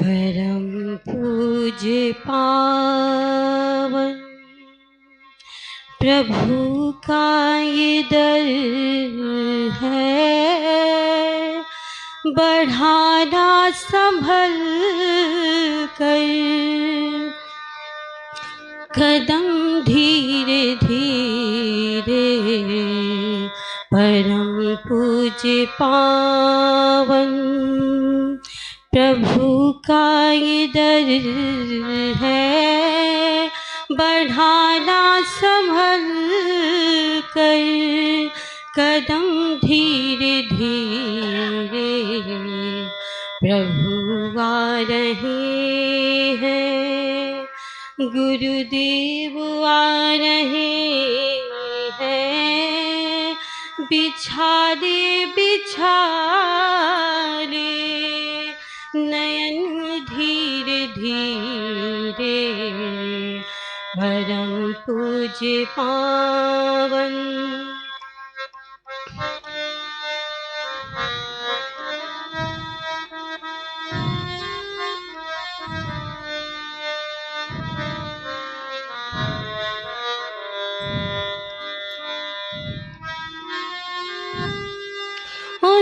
परम पूज्य पावन प्रभु का ये दर है, बढ़ाना संभल कर कदम धीरे धीरे। परम पूज्य पावन प्रभु का ये दर है, बढ़ाना संभल कर कदम धीरे धीरे। प्रभु आ रहे हैं, गुरुदेव आ रहे हैं, बिछा दे नयन धीरे धीरे। परम पूज्य पावन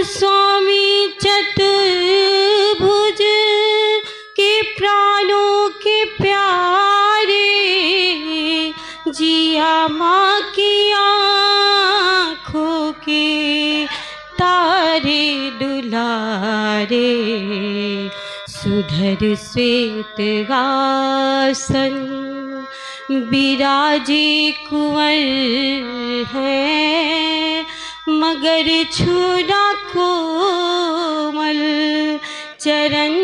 स्वामी चतुर्भुज के प्राणों के प्यारे, जिया माँ की आँखों के तारे दुलारे। सुधर श्वेत आसन बिराजे कुंवर है, मगर छूना कोमल चरण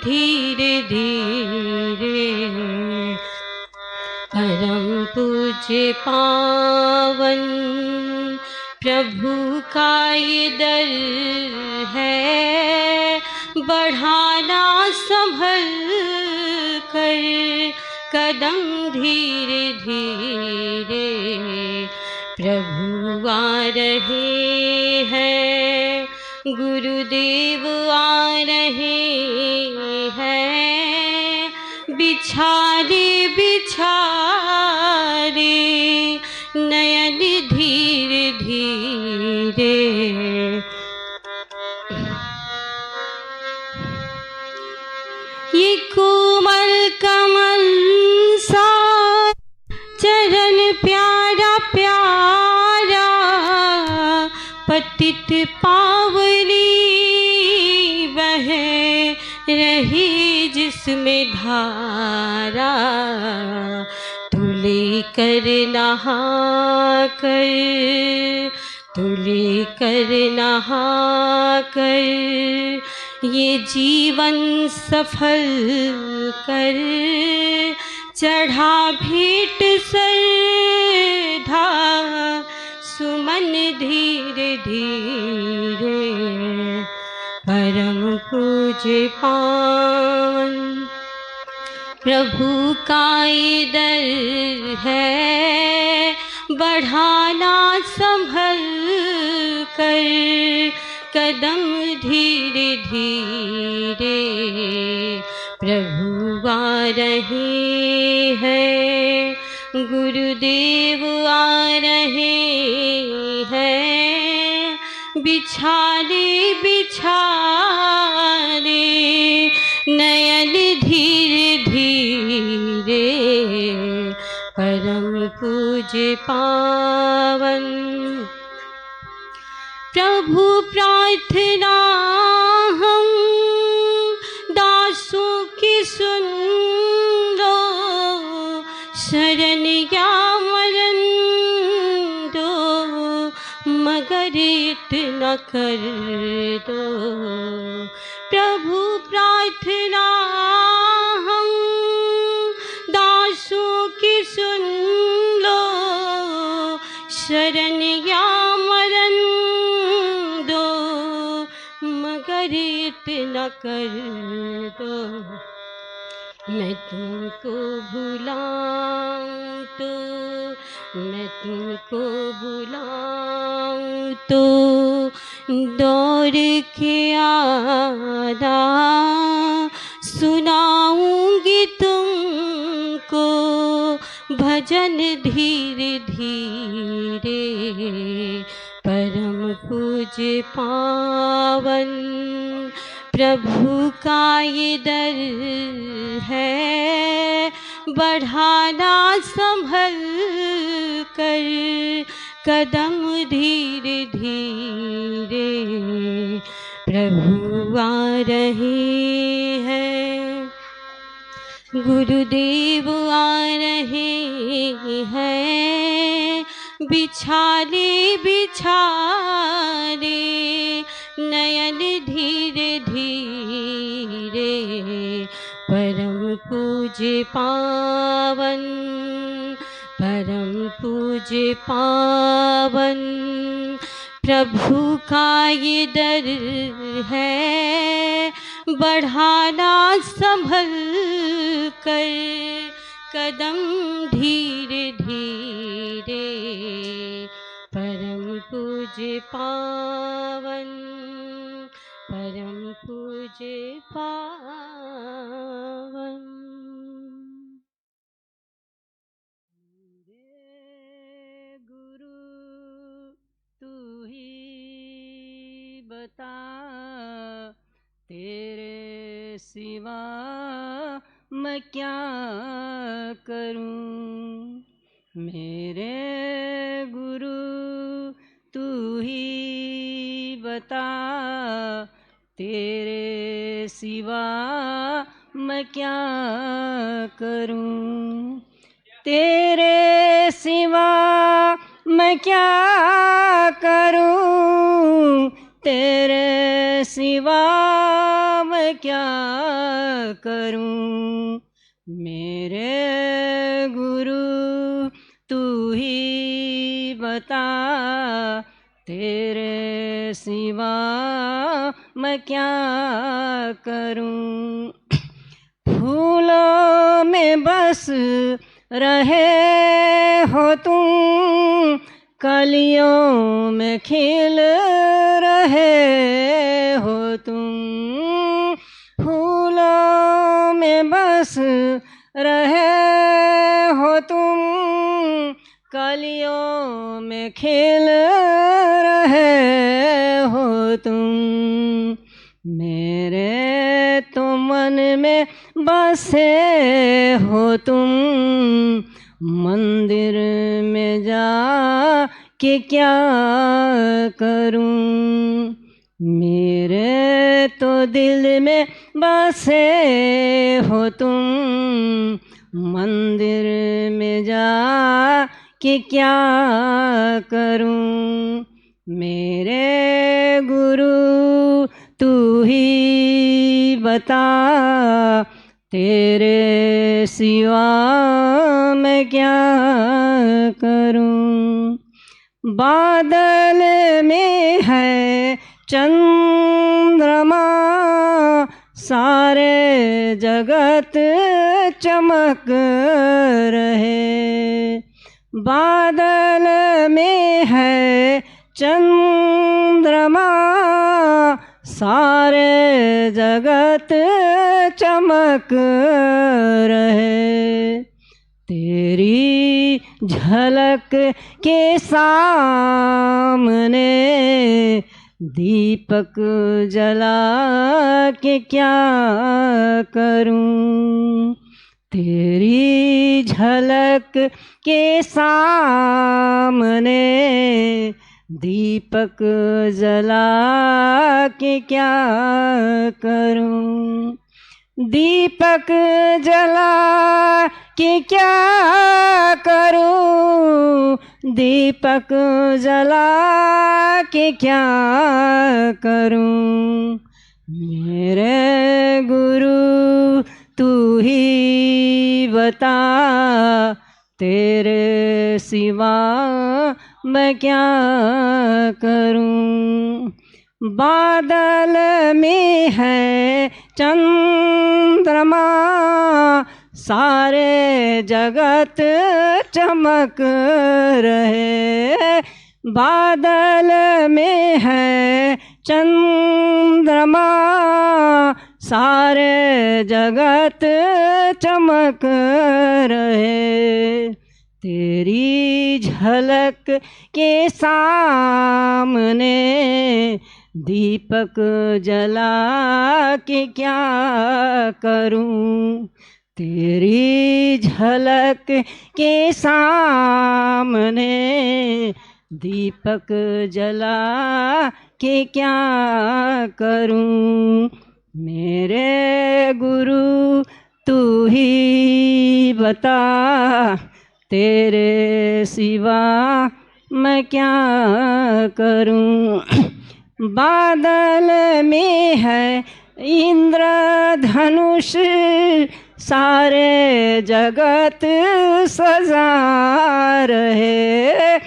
धीरे धीरे। परम पूज्य पावन प्रभु का ये दर है, बढ़ाना संभल कर कदम धीरे धीरे। प्रभु आ रहे हैं, गुरुदेव आ रहे हैं, बिछा दे नयन धीरे धीरे। ये कोमल कमल सा चरण प्यारा प्यारा, पतित पावनी बह रही जिसमें धारा। तुले कर नहा कर ये जीवन सफल कर, चढ़ा भेंट श्रद्धा सुमन धीरे धीरे। परम पूज्य पावन प्रभु का ये दर है, बढ़ाना संभल कर कदम धीरे धीरे। प्रभु आ रहे हैं, गुरुदेव आ रहे हैं, बिछा दे नयन धीरे धीरे। परम पूज्य पावन प्रभु प्रार्थना हम दासों की सुन लो, शरण या मरण दो, मगर इतना कर दो। प्रभु प्रार्थना हम दासों की सुन लो, शरण या मरण दो, मगर इतना कर दो। मैं तुमको भुलाऊं तो दौड़ के आना, सुनाऊंगी तुमको भजन धीरे धीरे। परम पूज्य पावन प्रभु का ये दर है, बढ़ाना संभल कर कदम धीरे धीरे। प्रभु आ रहे हैं, गुरुदेव आ रहे हैं, बिछाले बिछाले नयन धीरे धीरे। परम पूज्य पावन, परम पूज्य पावन प्रभु का ये दर है, बढ़ाना संभल कर कदम धीरे धीरे। परम पूज्य पावन, परम पूज्य पावन। गुरु तू ही बता, तेरे सिवा मैं क्या करूं। मेरे गुरु तू ही बता, तेरे सिवा मैं क्या करूं। तेरे सिवा मैं क्या करूं, तेरे सिवा मैं क्या करूं। मेरे गुरु तू ही बता, तेरे सिवा मैं क्या करूं। फूलों में बस रहे हो तुम, कलियों में खिल रहे हो तुम। फूलों में बस रहे हो तुम, कलियों में खिल रहे हो तुम। मेरे तो मन में बसे हो तुम, मंदिर में जा के क्या करूं। मेरे तो दिल में बसे हो तुम, मंदिर में जा के क्या करूं। मेरे गुरु तू ही बता, तेरे सिवा मैं क्या करूं। बादल में है चंद्रमा, सारे जगत चमक रहे। बादल में है चंद्रमा, सारे जगत चमक रहे। तेरी झलक के सामने दीपक जला के क्या करूं। तेरी झलक के सामने दीपक जला के क्या करूं। दीपक जला के क्या करूं। दीपक जला के क्या करूं। मेरे गुरु तू ही बता, तेरे सिवा मैं क्या करूं। बादल में है चंद्रमा, सारे जगत चमक रहे। बादल में है चंद्रमा, सारे जगत चमक रहे। तेरी झलक के सामने दीपक जला के क्या करूं। तेरी झलक के सामने दीपक जला के क्या करूं। मेरे गुरु तू ही बता, तेरे सिवा मैं क्या करूं। बादल में है इंद्रधनुष, सारे जगत सजा रहे।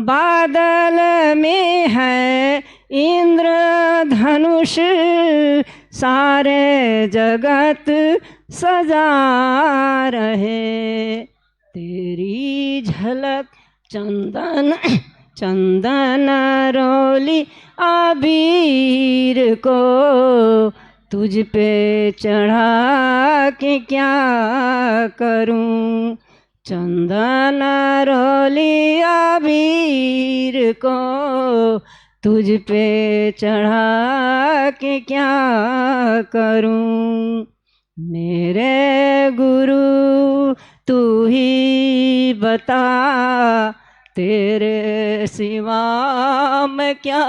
बादल में है इंद्रधनुष, सारे जगत सजा रहे। तेरी झलक चंदन चंदन रोली आबीर को तुझ पे चढ़ा के क्या करूं। चंदन रोली आबीर को तुझ पे चढ़ा के क्या करूं। मेरे गुरु तू ही बता, तेरे सिवा मैं क्या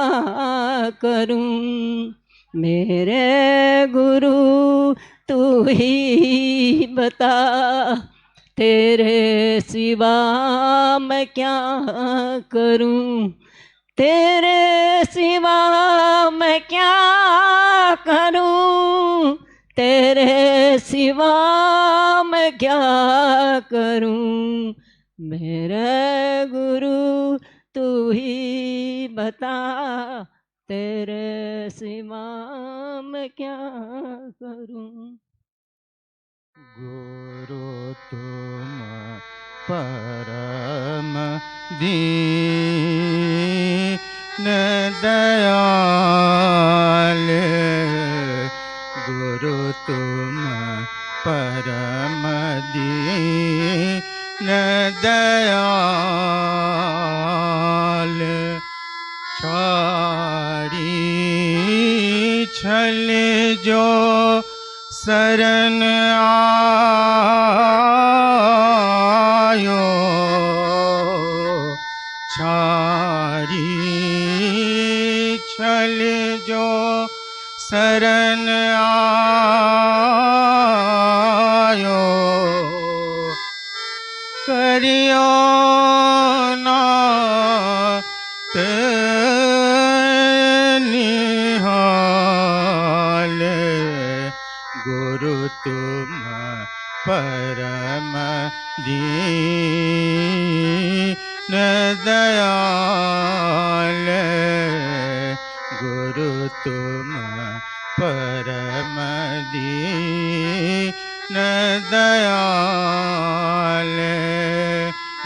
करूं। मेरे गुरु तू ही बता, तेरे सिवा मैं क्या करूं। तेरे सिवा मैं क्या करूं। तेरे सिवा मैं क्या करूं। मेरे गुरु तू ही बता, तेरे सिवा मैं क्या करूं। गुरु तुम परम दीन दयाल, गुरु तुम परम दीन दयाल। छाड़ी छल जो शरण आयो, छाड़ी छल जो शरण आयो। करियो नाथ निहाल, गुरु तुम परम दीन दयाल, गुरु तुम परम दीन दयाल।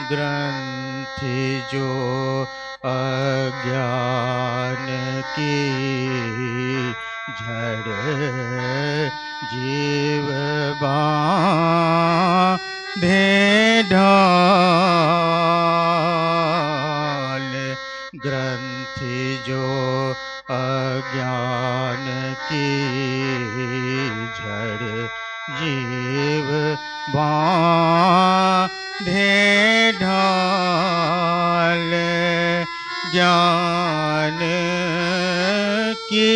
ग्रंथि जो अज्ञान की झड़ जीव बांधे ढाल, ग्रंथि जो अज्ञान की झड़ जीव बांधे ढाल। ज्ञान की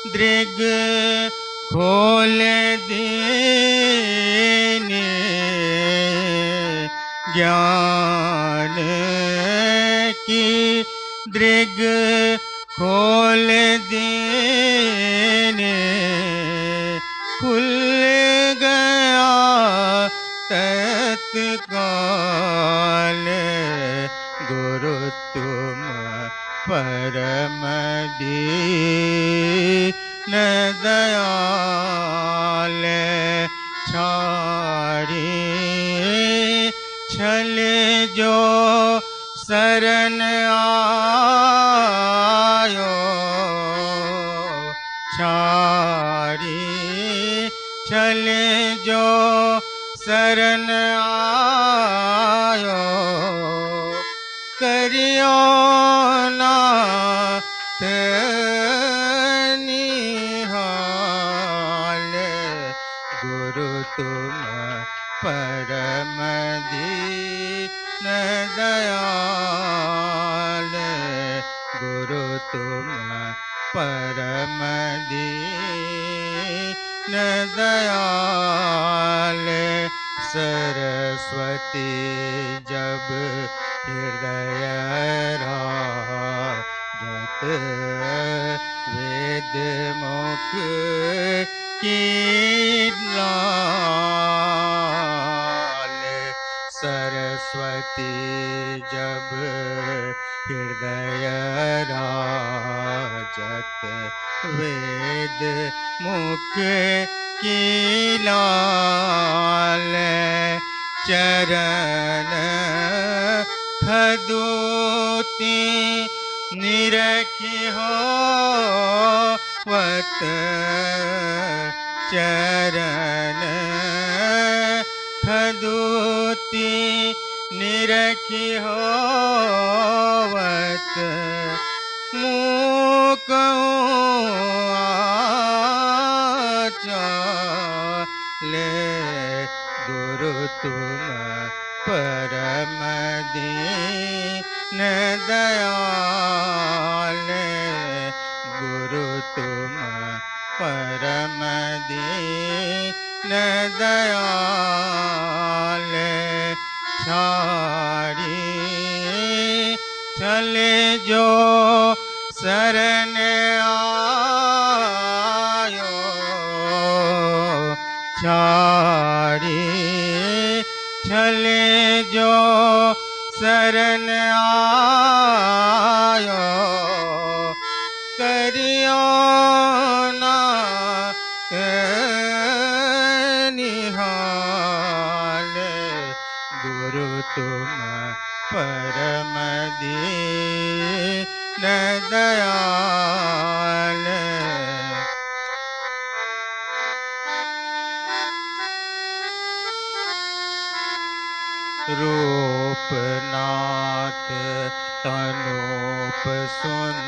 दृग खोल देने, ज्ञान की दृग खोल देने। खुल गया तत्काल, गुरु तुम परम दीन दयाल। छाड़ी छल जो शरण आयो, छाड़ी शरण आयो करियो नाथ निहाल गुरु तुम परम दीन दयाल गुरु तुम परम दीन दयाल सरस्वती जब हृदय राजत वेद मुख की लाल सरस्वती जब हृदय राजत वेद मुख की लाल चरण खदूती निरखी होवत चरण खदूती निरखी होवत मूक आचाले गुरु तुम परम दीन दयाल गुरु तुम परम दीन दयाल छाड़ी चले जो शरण आयो छाड़ी चले जो शरण आयो करियो नाथ निहाल गुरु तुम परम दीन दयाल रूपनाथ तनूप सुंदर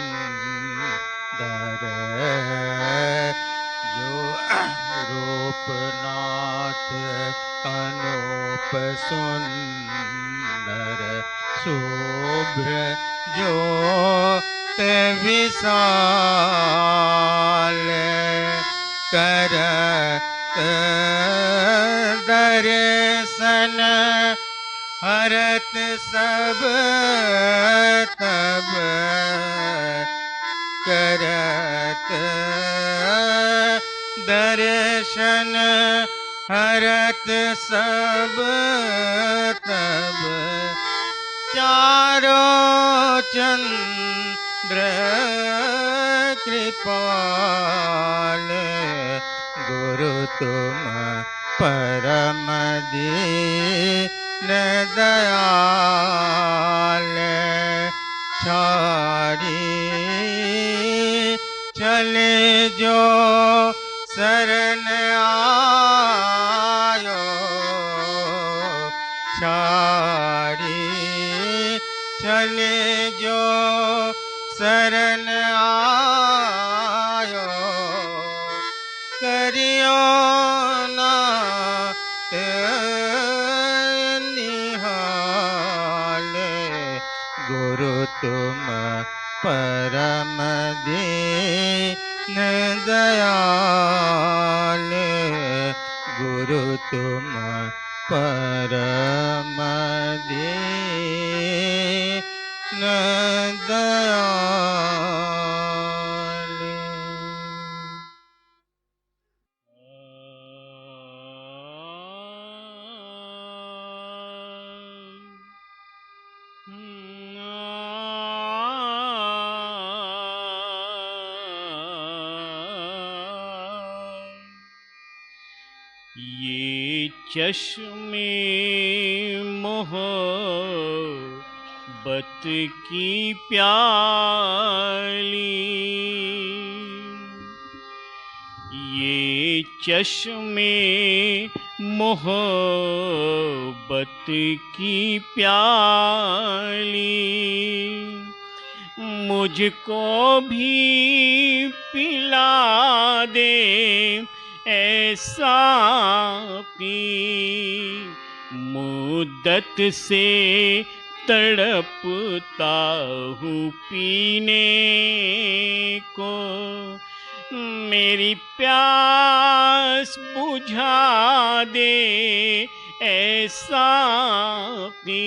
जो रूपनाथ तनूप सुंदर शुभ्र जो विशाल करत दर्शन हरत सब तब करत दर्शन हरत सब तब चारों चंद्र कृपाल गुरु तुम परम दीन दयाल छाड़ी चले जो शरण आयो छाड़ी चले जो शरण आयो करियो नाथ निहाल गुरु तुम परम दीन दयाल गुरु तुम परम दीन दयाल ये चश्मे मोहब्बत की प्याली ये चश्मे मोहब्बत की प्याली मुझको भी पिला दे ऐसा पी मुद्दत से तड़पता हूँ पीने को मेरी प्यास बुझा दे ऐसा पी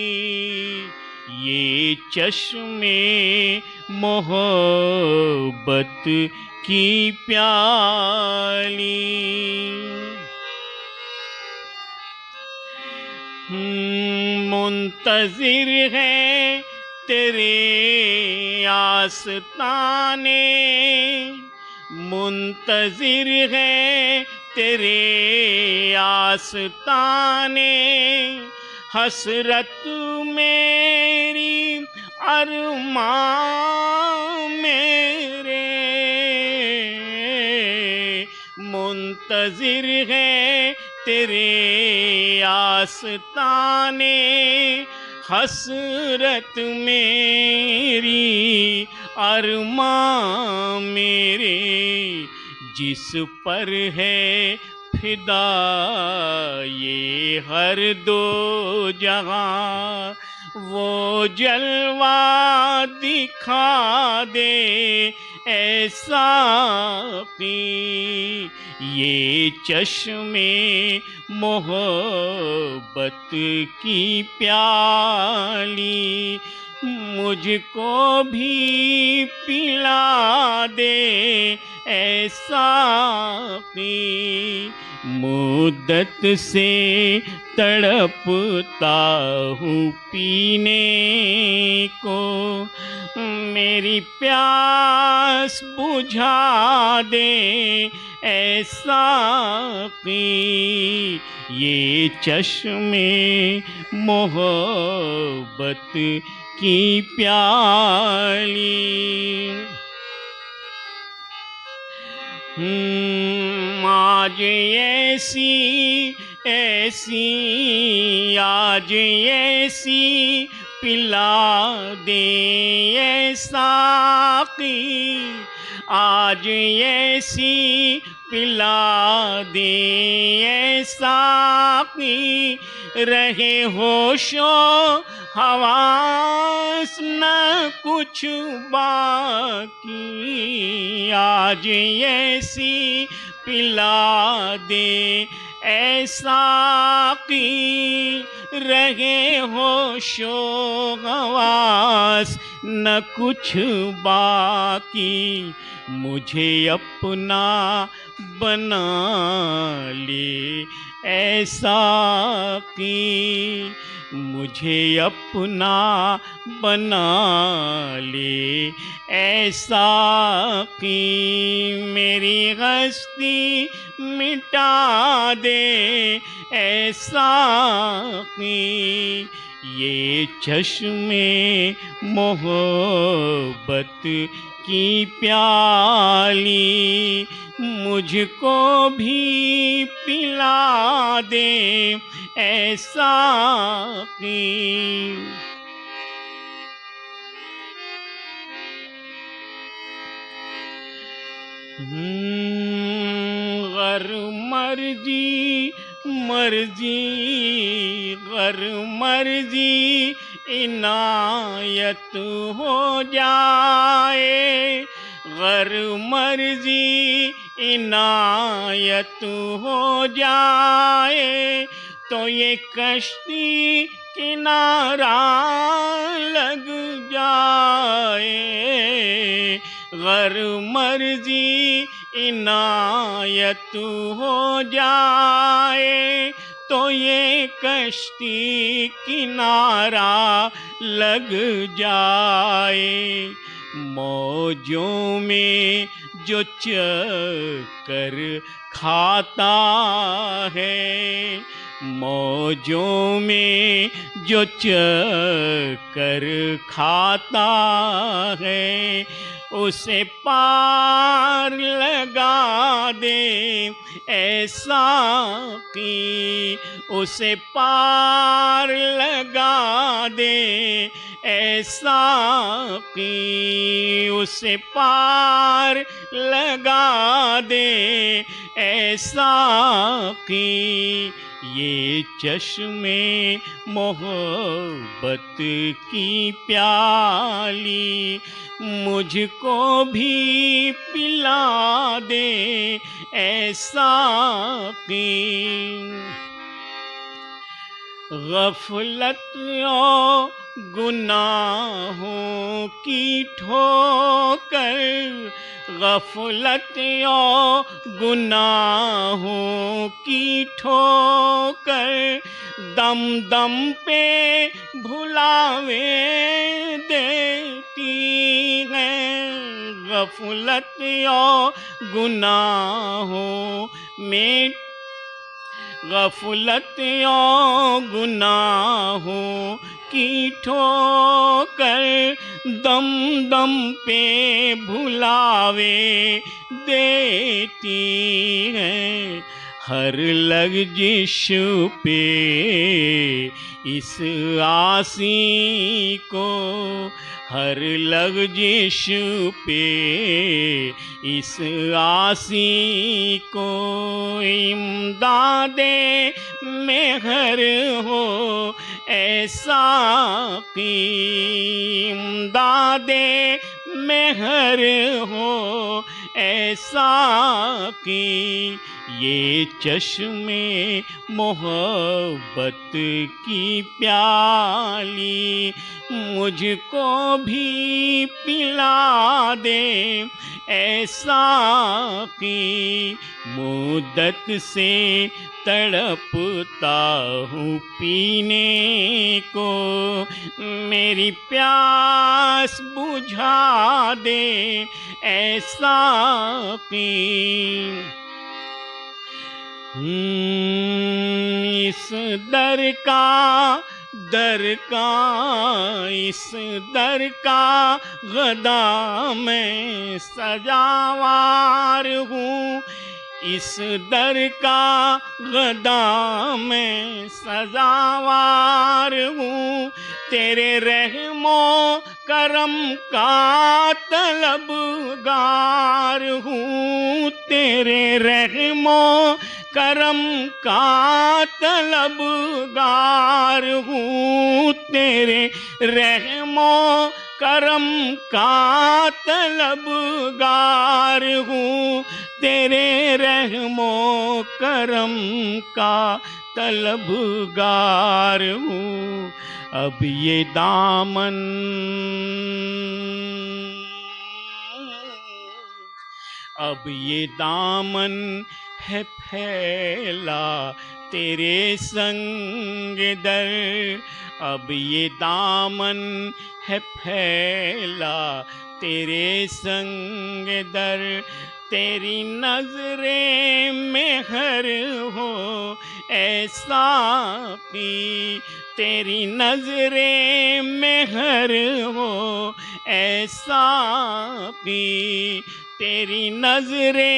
ये चश्मे मोहब्बत की प्याली मुंतज़िर है तेरे आस्ताने मुंतज़िर है तेरे आस्ताने हसरत मेरी अरमान मेरे मुंतज़िर है तेरे आस्ताने हसरत मेरी अरमान मेरे जिस पर है फिदा ये हर दो जहां वो जलवा दिखा दे ऐसा पी ये चश्मे मोहब्बत की प्याली मुझको भी पिला दे ऐसा पी मुद्दत से तड़पता हूँ पीने को मेरी प्यास बुझा दे ऐसा पी ये चश्मे मोहब्बत की प्याली आज ऐसी आज ऐसी पिला दे ऐसा की आज ऐसी पिला दे ऐसा की रहे होशो हवास न कुछ बाकी आज ऐसी पिला दे ऐसा की रहे होशो हवास न कुछ बाकी मुझे अपना बना ले ऐसा की मुझे अपना बना ले ऐसा की मेरी हस्ती मिटा दे ऐसा की ये चश्मे मोहब्बत की प्याली मुझको भी पिला दे ऐसा की गर मर्जी मर्जी गर मर्जी इनायत हो जाए गर मर्जी इनायत हो जाए तो ये कश्ती किनारा लग जाए गर मर्जी इनायत हो जाए तो ये कश्ती किनारा लग जाए मौजों में जो चक्कर खाता है मौजों में जो चक्कर खाता है उसे पार लगा दे ऐसा की, उसे पार लगा दे ऐसा की, उसे पार लगा दे ऐसा की। ये चश्मे मोहब्बत की प्याली मुझको भी पिला दे ऐसा की। गफलत और गुनाहों की ठोकर, गफलत और गुनाहों की ठोकर दम दम पे भुलावे देती है। गफलत और गुनाहों में, गफलत और गुनाहों की ठोकर दम दम पे भुलावे देती है। हर लग़ज़िश पे इस आसी को, हर लग़ज़िश पे इस आसी को इमदादे मेहर हो ऐसा की, इमदादे मेहर हो ऐसा की। ये चश्मे मोहब्बत की प्याली मुझको भी पिला दे ऐसा की। मुद्दत से तड़पता हूँ पीने को, मेरी प्यास बुझा दे ऐसा की। इस दर का इस दर का गदा मैं सजावार हूँ, इस दर का गदा मैं सजावार हूँ। तेरे रहमो करम का तलबगार हूँ, तेरे रहमो करम का तलबगार हूँ, तेरे रहमो करम का तलबगार हूँ, तेरे रहमो करम का तलबगार हूँ। अब ये दामन, अब ये दामन है फैला तेरे संग दर, अब ये दामन है फैला तेरे संग दर। तेरी नजरे में हर हो ऐसा की, तेरी नजरे में हर हो ऐसा की, तेरी नजरे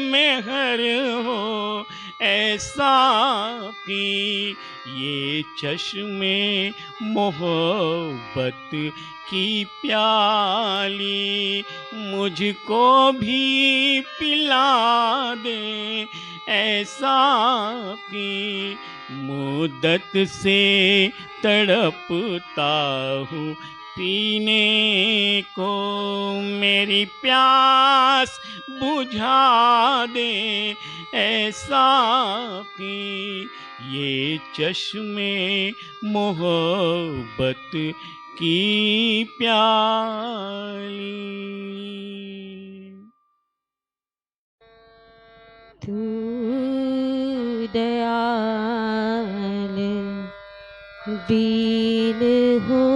में हर हो ऐसा की। ये चश्मे मोहब्बत की प्याली मुझको भी पिला दे ऐसा की। मुद्दत से तड़पता हूँ पीने को, मेरी प्यास बुझा दे ऐसा की। ये चश्मे मोहब्बत की प्याली। तू दयाल दीन हो,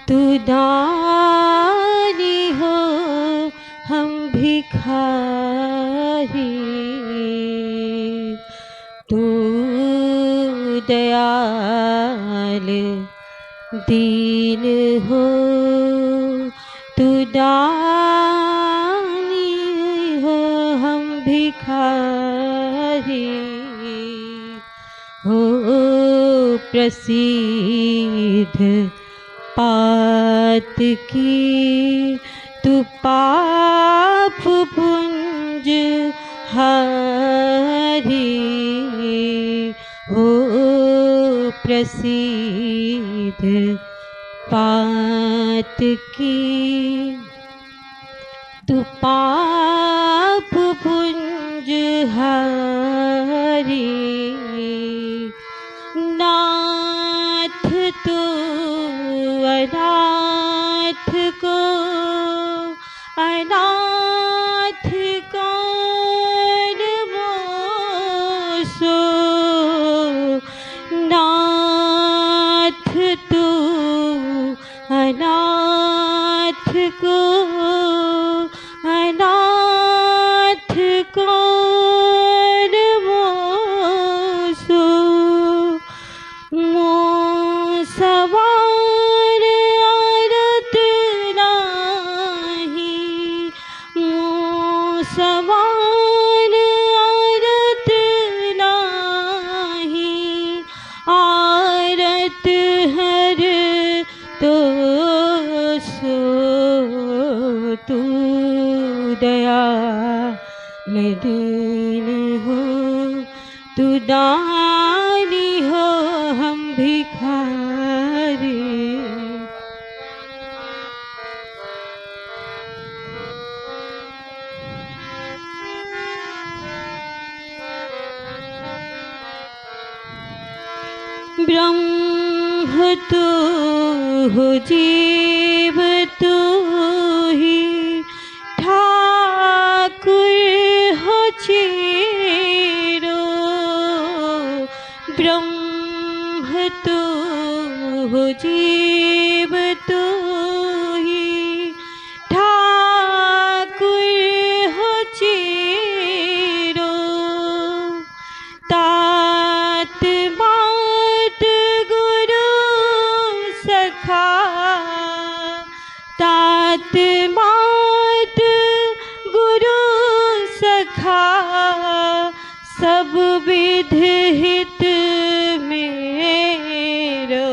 तू दानी हो, हम भिखारी। तू दयाल दीन हो, दानी हो हम भिखारी, हो प्रसिद्ध पात की तू पाप पुंज हारी, हो प्रसिद्ध पात की तू पाप पुंज हारी। नाथ तू अनाथ को अनाथ कौन मोसो, नाथ तू अनाथ को अनाथ कौन मोसो। मोसवार आरत नाही, मोसवार आरत नाही, आरत हर तो सो तू दयाल दीन हो, तू दानी हो हम भिखारी। ब्रह्म तू हो जीव तू ही, ठाकुर हो चेरो। ब्रह्म तू हो जीव तू ही, ठाकुर हो चेरो। तात मात गुरु सखा, तात मात गुरु सखा, सब विध हित मेरो।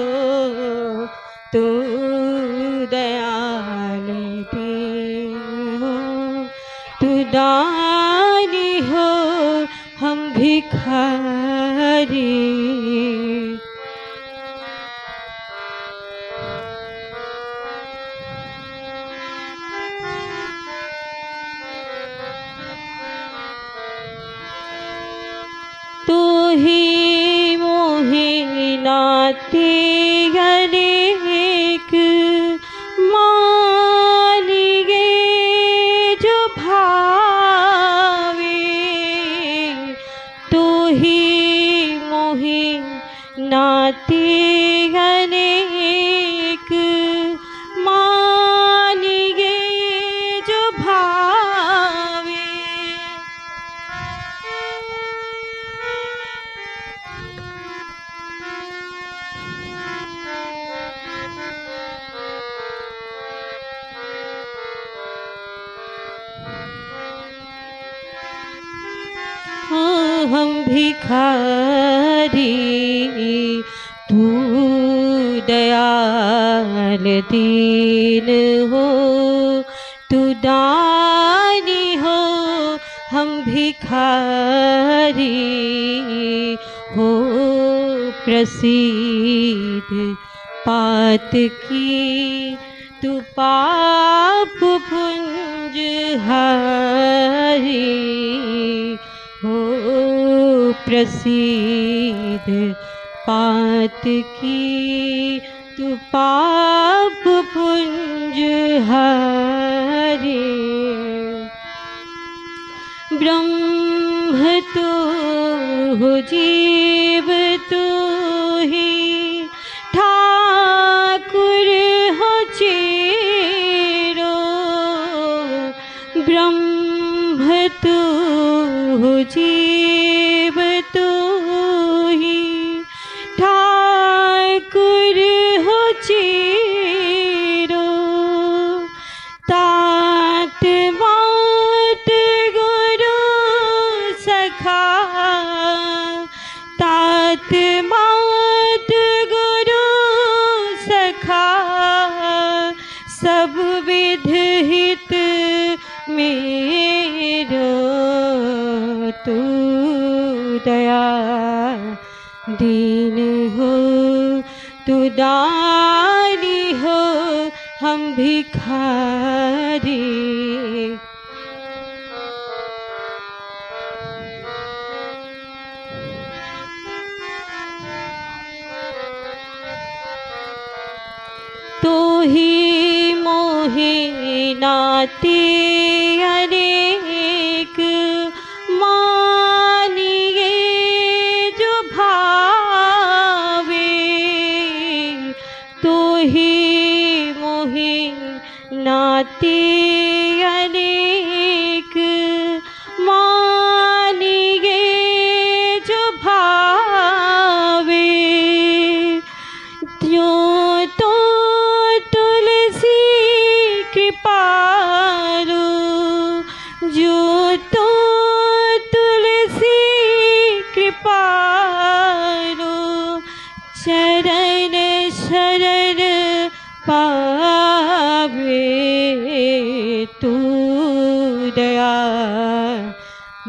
तू दयाल दीन हो, तू दानी हो हम भिखारी। तू ही मोहे नाते अनेक, मानिगे जो भावे। तू ही मोहे नाते अनेक, मानिगे जो भावे। हम भिखारी, तू दयाल दीन हो, तू दानी हो हम भिखारी। हो प्रसिद्ध पात की तू पाप पुंज हारी, हो प्रसिद्ध पात की तू पाप पुंज हारी। ब्रह्म तू हो जीव तू ही, ठाकुर हो चेरो। ब्रह्म तू हो जीव तू ही, ठाकुर हो चेरो। ता सब विधहित मेरो तू दया दीन हो तू दानी हो हम भिखारी। तो ही मोहे नाते अनेक मानिए जो भावे। तो ही मोहे नाते अनेक मानिए जो भावे। त्यों तो तुलसी कृपालु जो तो तुलसी कृपालु चरण शरण पावे। तू दया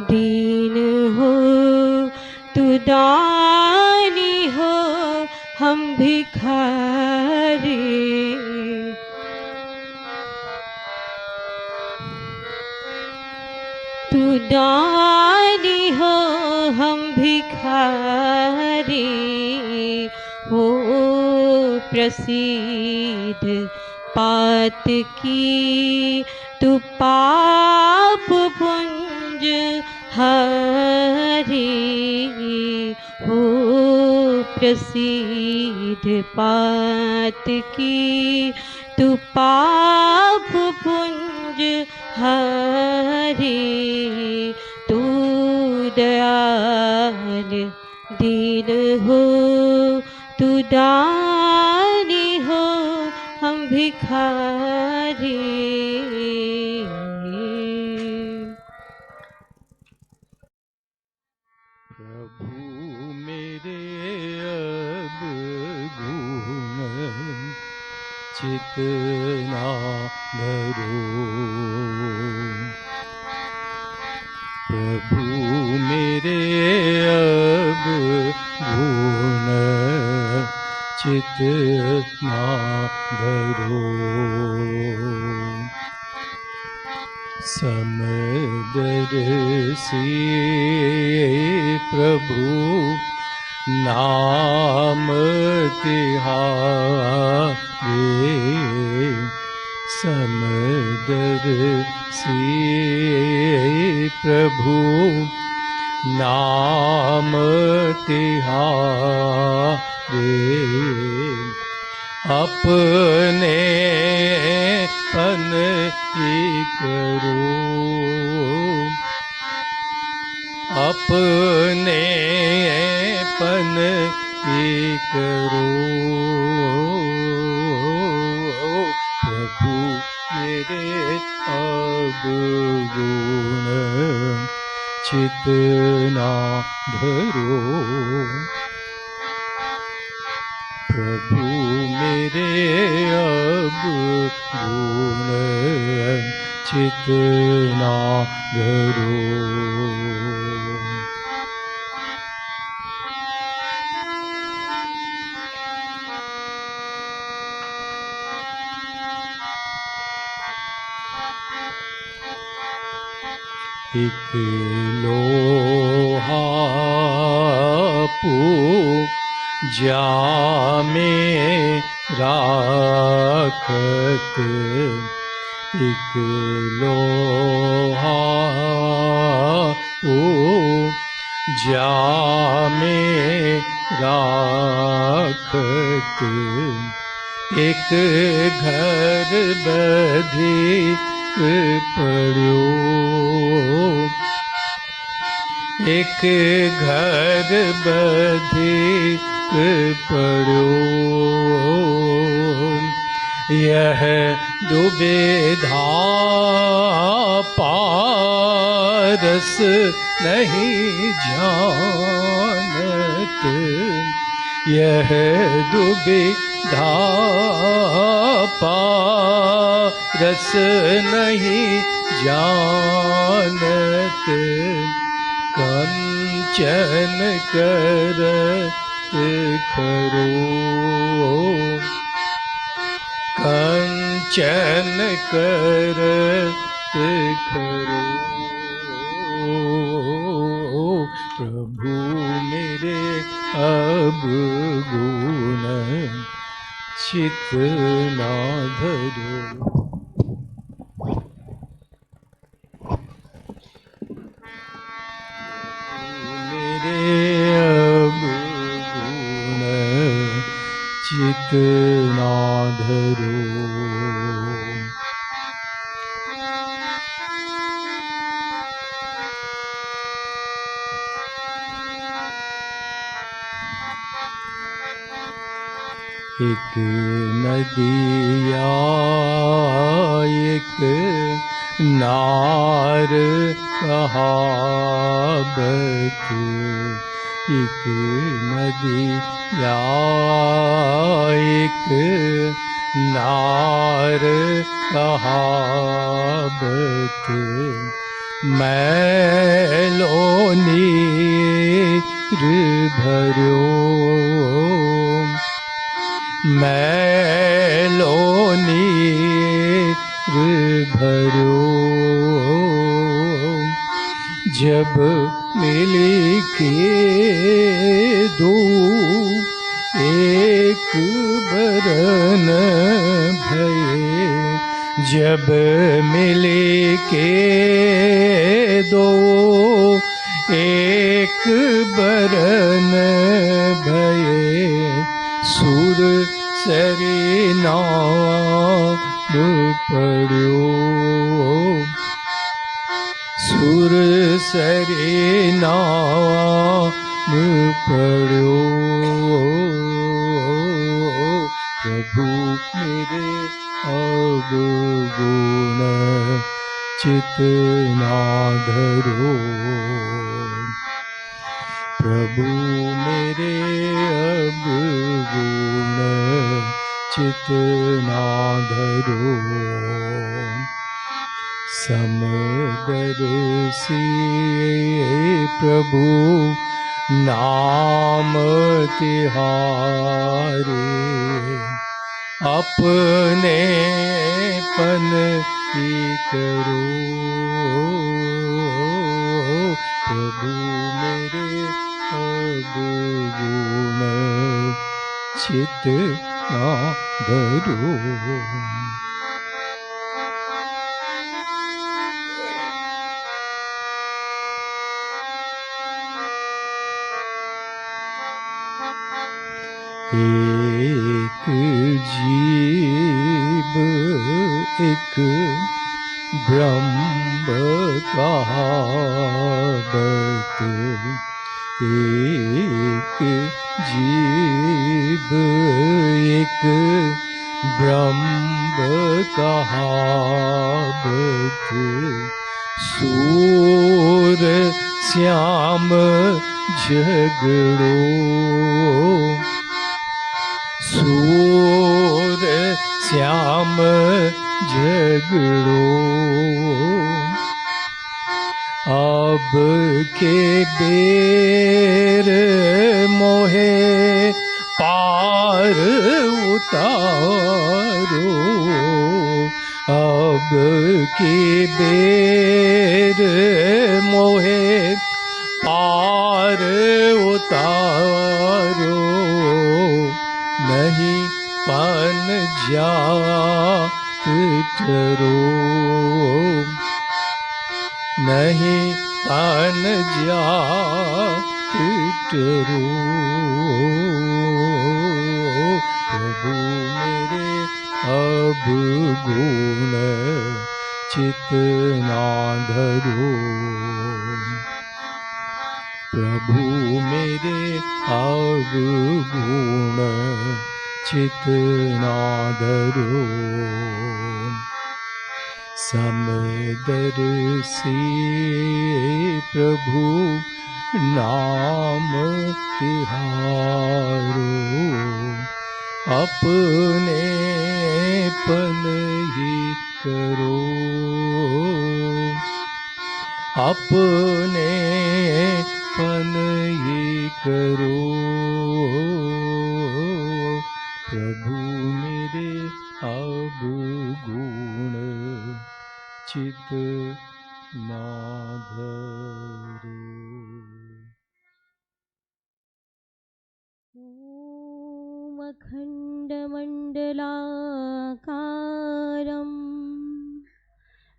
दीन हो तू दानी हो हम भिखारी। तू दानी हो हम भिखारी। हो प्रसिद्ध पात की तू पाप पुंज हरी। हो प्रसिद्ध पात की तू पाप पुंज हरी। तू दयाल दीन हो तू दानी हो हम भिखारी। प्रभु मेरे अब गुण चित ना धरो। प्रभु मेरे अब गुण चित ना धरो। समदर्शी प्रभु नाम तिहारे। समदर्शी प्रभु नाम तिहारे। अपने पन ही करो। अपने पन ही करो। प्रभु मेरे अब गुण चित ना धरो। प्रभु मेरे अब गुण चित ना धरो। एक लोहा पूजा में राखत। एक लोहा पूजा में राखत। एक घर बधी पड़ो। एक घर बधी पड़ो। यह दुविधा पारस नहीं जानत। यह दुविधा पारस रस नहीं जानत, कंचन करत खरो, कंचन करत खरो। प्रभु मेरे अब गुण चित ना धरो। मेरे अब गुण चित ना धरो। एक नदिया एक नार कहावत, एक नदिया एक नार कहावत, मैलो नीर भर्यो, मैलो नीर भर्यो। जब मिली के दो एक बरन भये, जब मिली के दो एक बरन भये, सुर सरी नाम पढ़ो, सुर सरी नाम पढ़ो। प्रभु मेरे अब गुण चित ना धरो, प्रभु मेरे अब गुण चित ना धरो। समदर्शी प्रभु नाम तिहारे, अपने पन ही करो। प्रभु मेरे अब गुण चित ना धरो। एक जीव एक ब्रह्म कहावत, एक जीव एक ब्रह्म कहावत, सूर श्याम झगड़ो, सूर श्याम झगड़ो। अब के बेर मोहे पार उतारो, अब के बेर मोहे पार उतारो। नहीं पन जात ठहरो, नहीं पन जात ठहरो। प्रभु मेरे अब गुण चित ना धरो, प्रभु मेरे अब गुण चित ना धरो। समदर्शी प्रभु नाम तिहारो, अपने पन ही अपने पन ये करो प्रभु मेरे अवगुण चित ना धरो। ॐ अखण्डमण्डलाकारं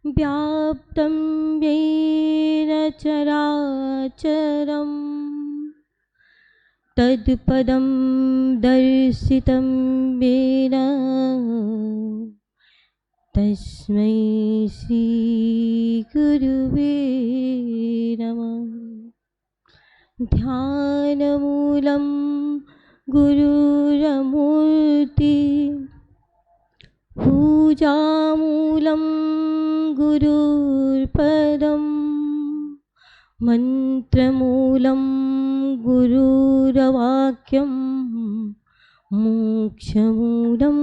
व्याप्तं येन चराचरं तत्पदं दर्शितं येन तस्मै श्रीगुरुवे नमः। ध्यानमूलं गुरुरमूर्ति पूजामूलं गुरुर्पदं मन्त्रमूलं गुरुरवाक्यं मोक्षमूलं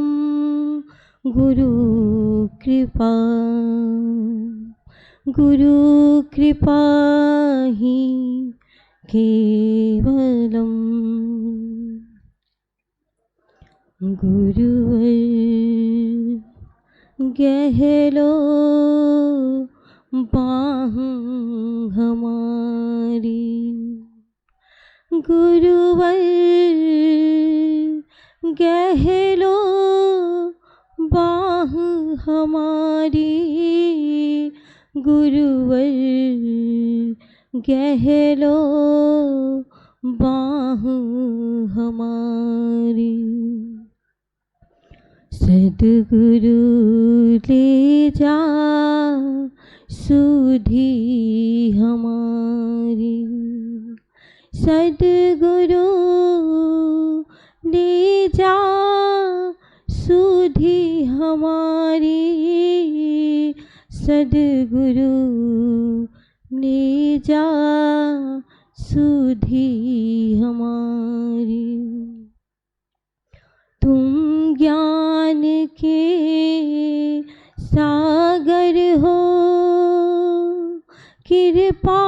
गुरुकृपा। गुरुकृपा हि केवलम्। गुरुवर गहलो बाह हमारी, गुरुवर गहलो बाह हमारी, गुरुवर गहलो बाह हमारी। सद्गुरु ले जा सुधी हमारी, सद्गुरु ले जा सुधी हमारी, सद्गुरु ले जा सुधी हमारी। तुम ज्ञान के सागर हो, कृपा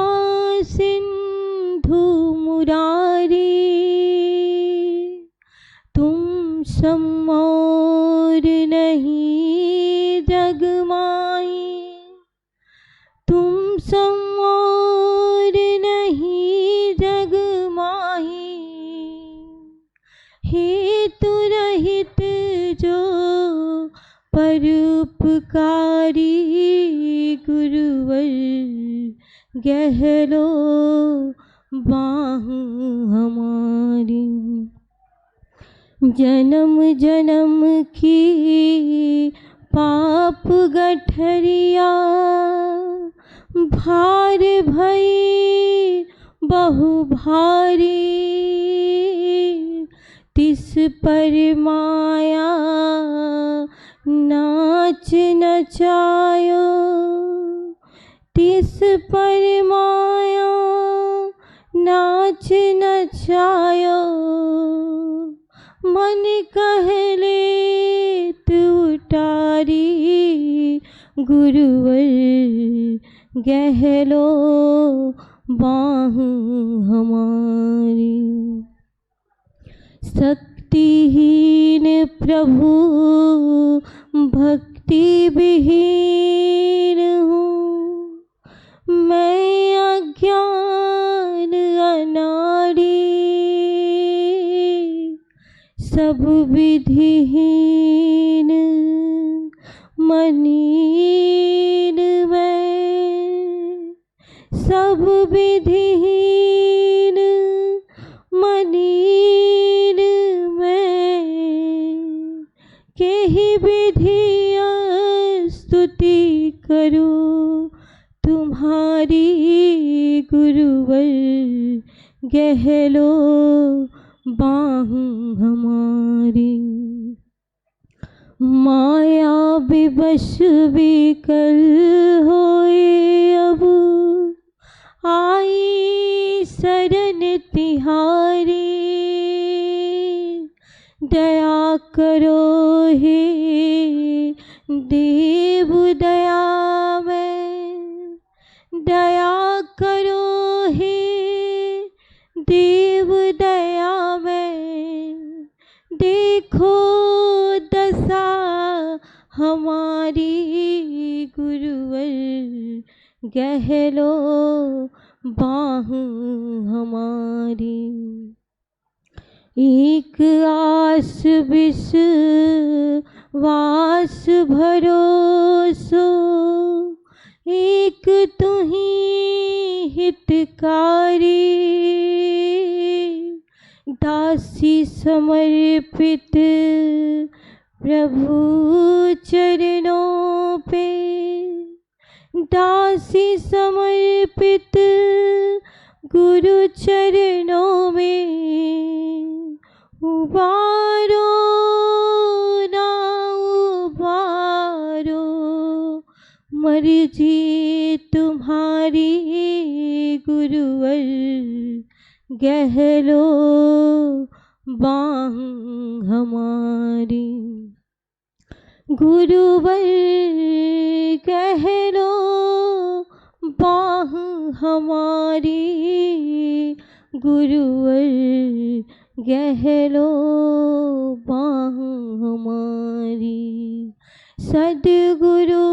सिंधु मुरारी, तुम सम और नहीं जग माही, तुम सम और नहीं जग माही, हेतु रहित जो परोपकारी, गुरुवर गहलो बाह हमारी। जन्म जन्म की पाप गठरिया भार भई बहु भारी, तिस पर माया नाच नचायो, तिस पर माया नाच नचायो, मन कहले तू उटारी, गुरुवर गहलो बाह हमारी। शक्तिहीन प्रभु भक्ति विहीन हूँ, मैं अज्ञान अनाड़ी, सब विधिहीन मनीन मैं, सब विधिहीन मनीन मैं, केहि विधिया स्तुति करूं तुम्हारी, गुरुवर गहलो बाह हमारी। माया विवश विकल होए अब आई शरण तिहारी, दया करो हे देव दया में, दया हमारी गुरुवर गहलो बाह हमारी। एक आस विश्वास भरोसो एक तुही हितकारी। दासी समर्पित प्रभु चरणों पे, दासी समर्पित गुरु चरणों में। उबारो ना उबारो मर्जी तुम्हारी गुरुवर गहलो बाह हमारी। गुरुवर गहलो बाह हमारी, गुरुवर गहलो बाह हमारी। सद्गुरु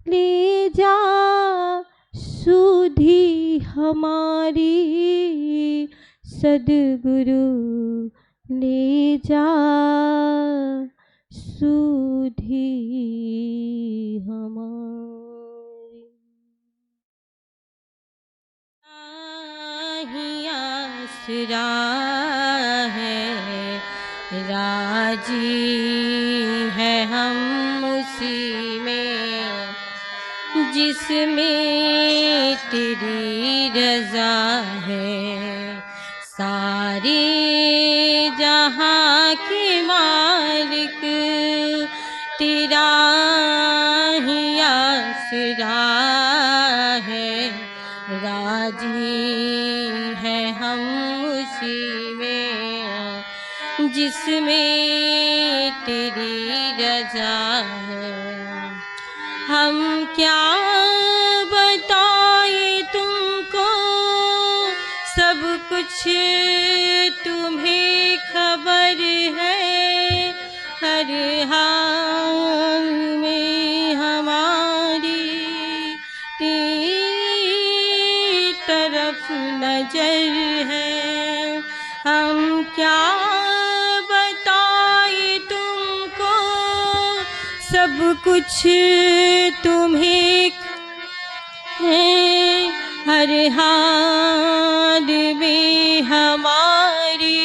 ले जा सुधि हमारी, सद्गुरु ले जा सुधि हमारी। आसरा है राजी है हम उसी में, जिसमें तेरी रज़ा है। सारे जहाँ के मालिक तेरा ही आसरा है। राजी है हम उसी में, जिसमें तेरी रज़ा है। हम क्या बताएं तुमको, सब कुछ तुम्हें खबर है। हर हाल में हमारी तेरी तरफ नजर है। हम क्या बताएं तुमको, सब कुछ तुम्हें है। हर हाल में हमारी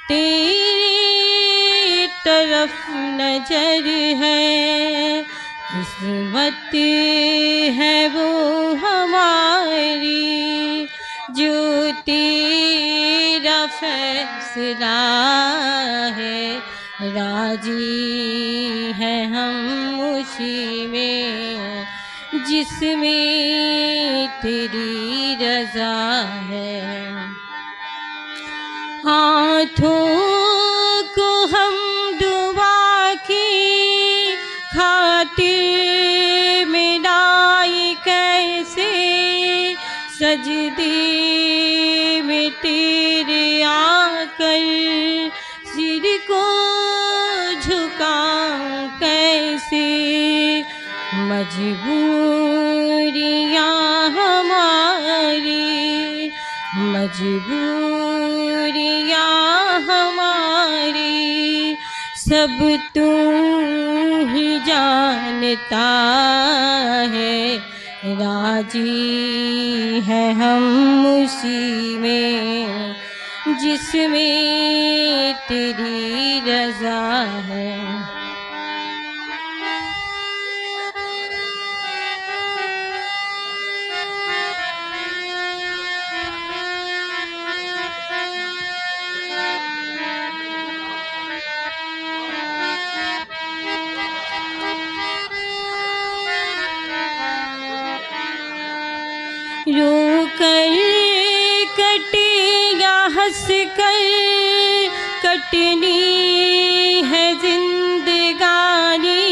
तेरी तरफ नजर है। किस्मत है वो हमारी, जो तेरा फैसला है। राजी है हम उसी में, जिसमें तेरी रज़ा है। हाथों को हम दुआ की खातिर मिलाए कैसे, सजदे में तेरे आकर सिर को झुकाऊं कैसे। मजबूरियाँ हमारी, मजबूरियाँ हमारी, सब तू ही जानता है। राजी है हम उसी में, जिसमें तेरी रज़ा है। रो कर कटे या हंस कर कटनी है जिंदगानी।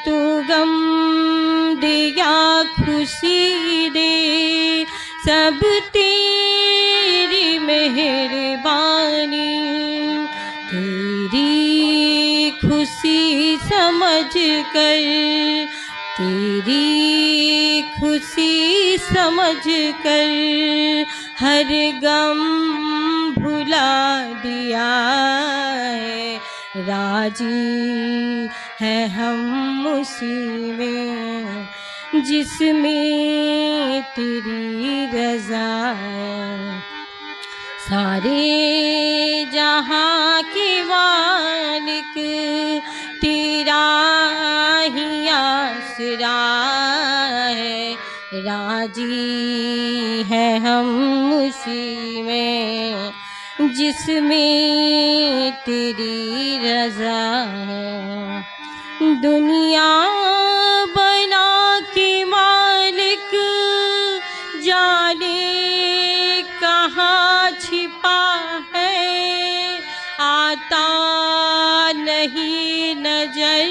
तो गम दे या खुशी दे, सब तेरी मेहरबानी। तेरी खुशी समझ कर, तेरी खुशी समझ कर हर गम भुला दिया है। राजी है हम उसी में जिसमें तेरी रज़ा है। सारे जहाँ के मालिक तेरा ही आसरा है। राजी है हम उसी में जिसमें तेरी रज़ा है। दुनिया बना के मालिक जाने कहाँ छिपा है, आता नहीं नजर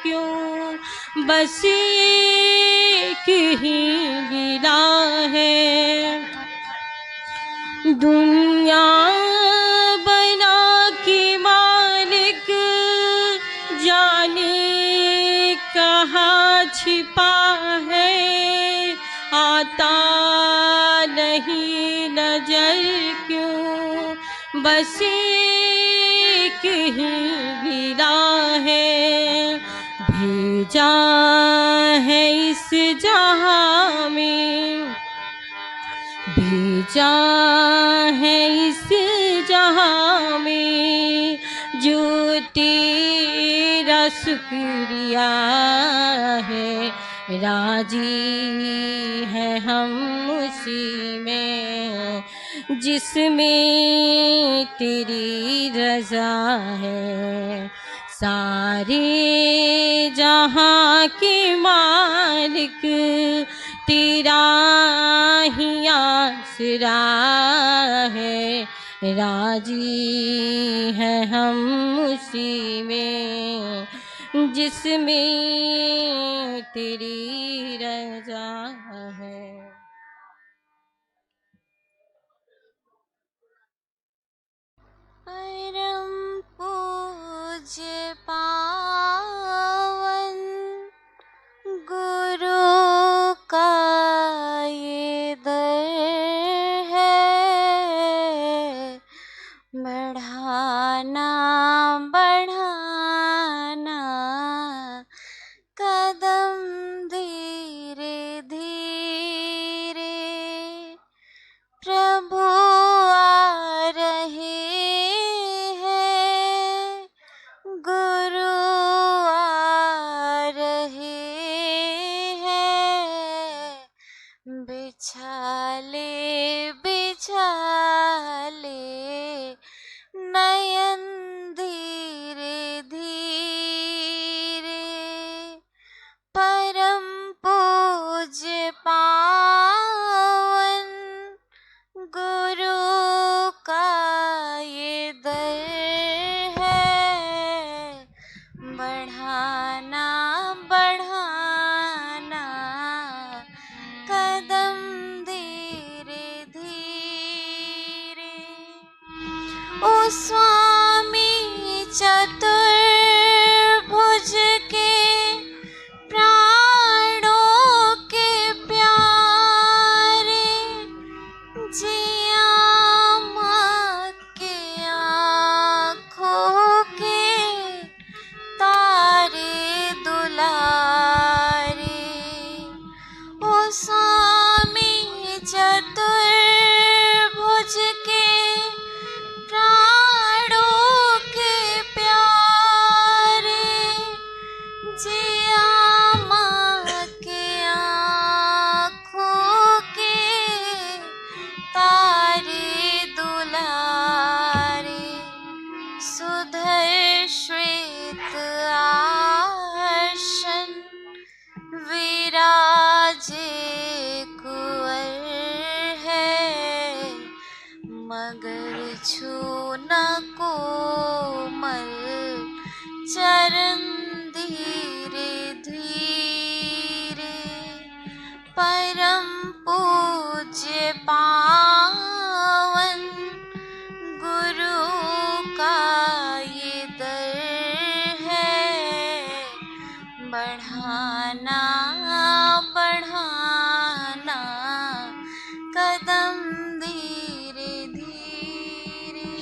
क्यों, बस एक ही गिला है। दुनिया बना के मालिक जाने कहाँ छिपा है, आता नहीं नजर क्यों, बस एक ही गिला है। भेजा है इस जहाँ में, भेजा है इस जहाँ में जो तेरा शुक्रिया है। राजी है हम उसी में जिसमें तेरी रज़ा है। सारे जहाँ के मालिक तेरा ही आसरा है। राजी है हम उसी में जिसमें तेरी रज़ा है। परम पूज्य पावन गुरु का ये दर है, बढ़ाना बढ़ाना कदम धीरे धीरे, प्रभु आ रहे हैं, गुरु आ रहे हैं, बिछा ले नयन धीरे धीरे। परम पूज्य पावन गुरु का ये दर है, बढ़ाना बढ़ाना कदम धीरे धीरे। ओ स्वामी चतुर्भुज के प्राणों के प्यारे, जिया माँ के आँखों के तारे दुलारे। ओ स्वामी चतुर्भुज के प्राणों के प्यारे, जिया माँ के आँखों के तारे दुलारे। सुधर श्वेत आसन विराजे कुंवर है, मगर छू न कोमल चरण धीरे बढ़ाना बढ़ाना कदम धीरे धीरे,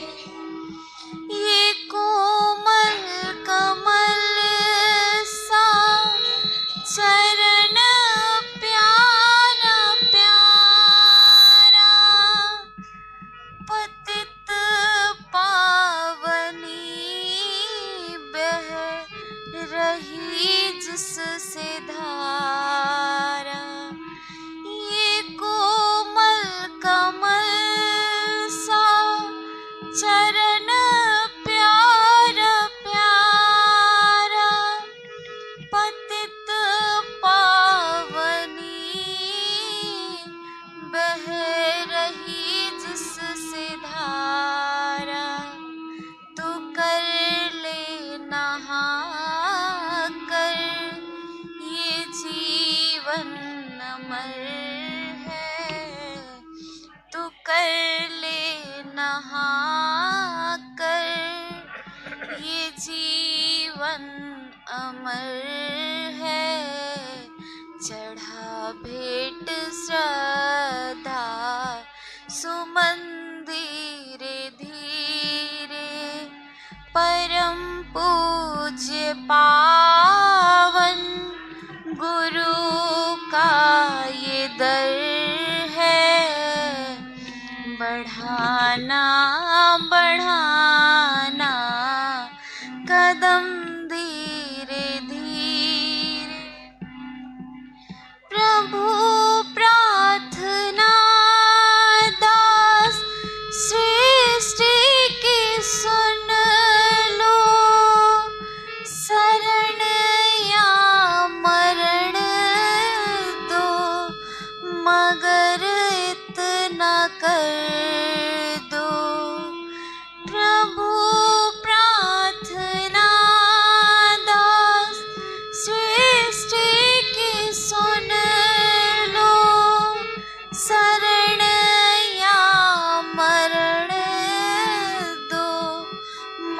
ये कोमल कमल सा चरण प्यारा प्यारा, पतित पावनी बह रही जिससे धारा, ये कोमल कमल सा चरण प्यारा प्यारा, पतित पावनी बह रही जिससे धारा, तू कर ले नहा कर ये जीवन अमर है, तू कर ले नहा कर ये जीवन अमर है, चढ़ा भेंट श्रद्धा सुमन धीरे धीरे, परम पूज्य पावन गुरु का ये दर है, बढ़ाना बढ़ाना कदम धीरे धीरे, प्रभु प्रार्थना दास सृष्टि की सुन लो, शरण या मरण दो मगर इतना कर दो, प्रभु प्रार्थना दास सृष्टि की सुन लो, शरण या मरण दो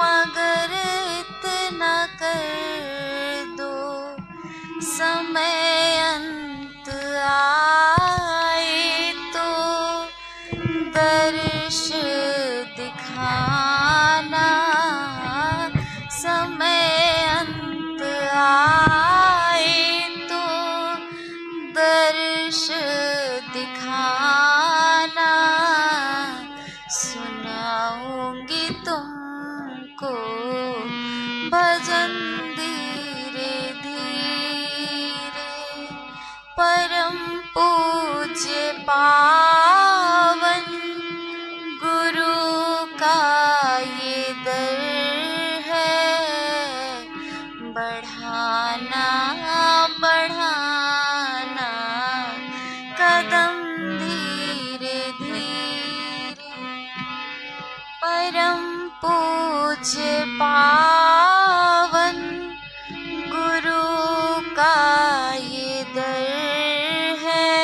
मगर इतना कर दो, समय अंत आए तो दर्श दिखाना, समय अंत आए तो दर्श दिखाना, सुनाऊंगी तुमको भजन धीरे धीरे, परम पूज्य पावन गुरु का ये दर है, बढ़ाना बढ़ाना कदम धीरे धीरे, परम पूज्य पावन गुरु का ये दर है,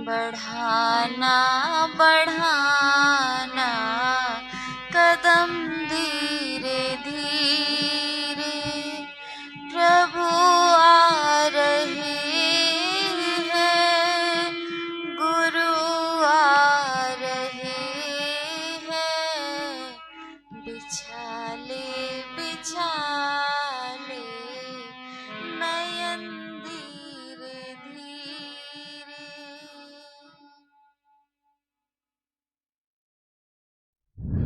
बढ़ाना बढ़ाना कदम धीरे धीरे, प्रभु आ रहे हैं गुरु आ रहे हैं, बिछा ले नयन धीरे धीरे।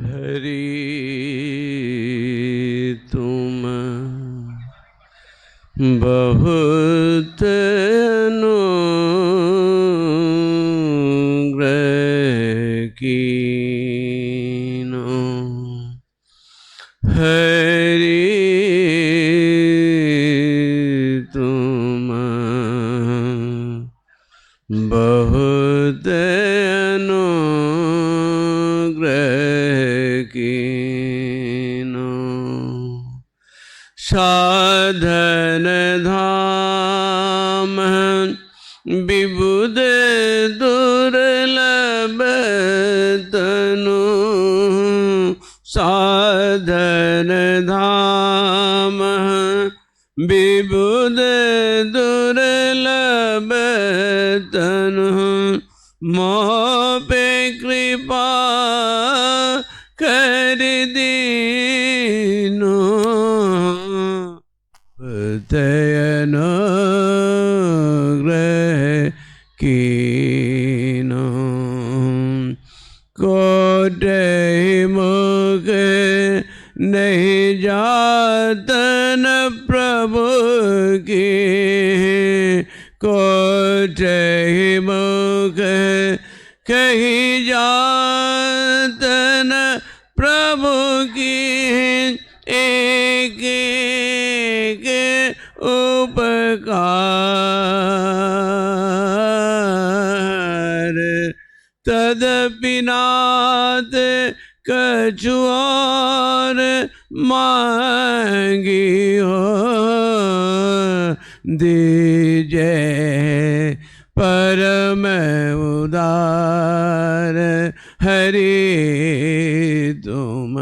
हरि तुम बहुत अनुग्रह कीनो, हरि तुम बहुत अनुग्रह कीनो, साधन धाम विबुध दुर्लभ तनु, साधन धाम विबुध दुर्लभ तनु मोह पे कृपा कर दीनो तयनो ग्रह कीनो कोटे मुख नहीं जातन प्रभु की कोटे मुख कहीं जातन प्रभु की एक एक उपकार तदपि नाथ कछु और मांगियो दीजे परम उदार हरि तुम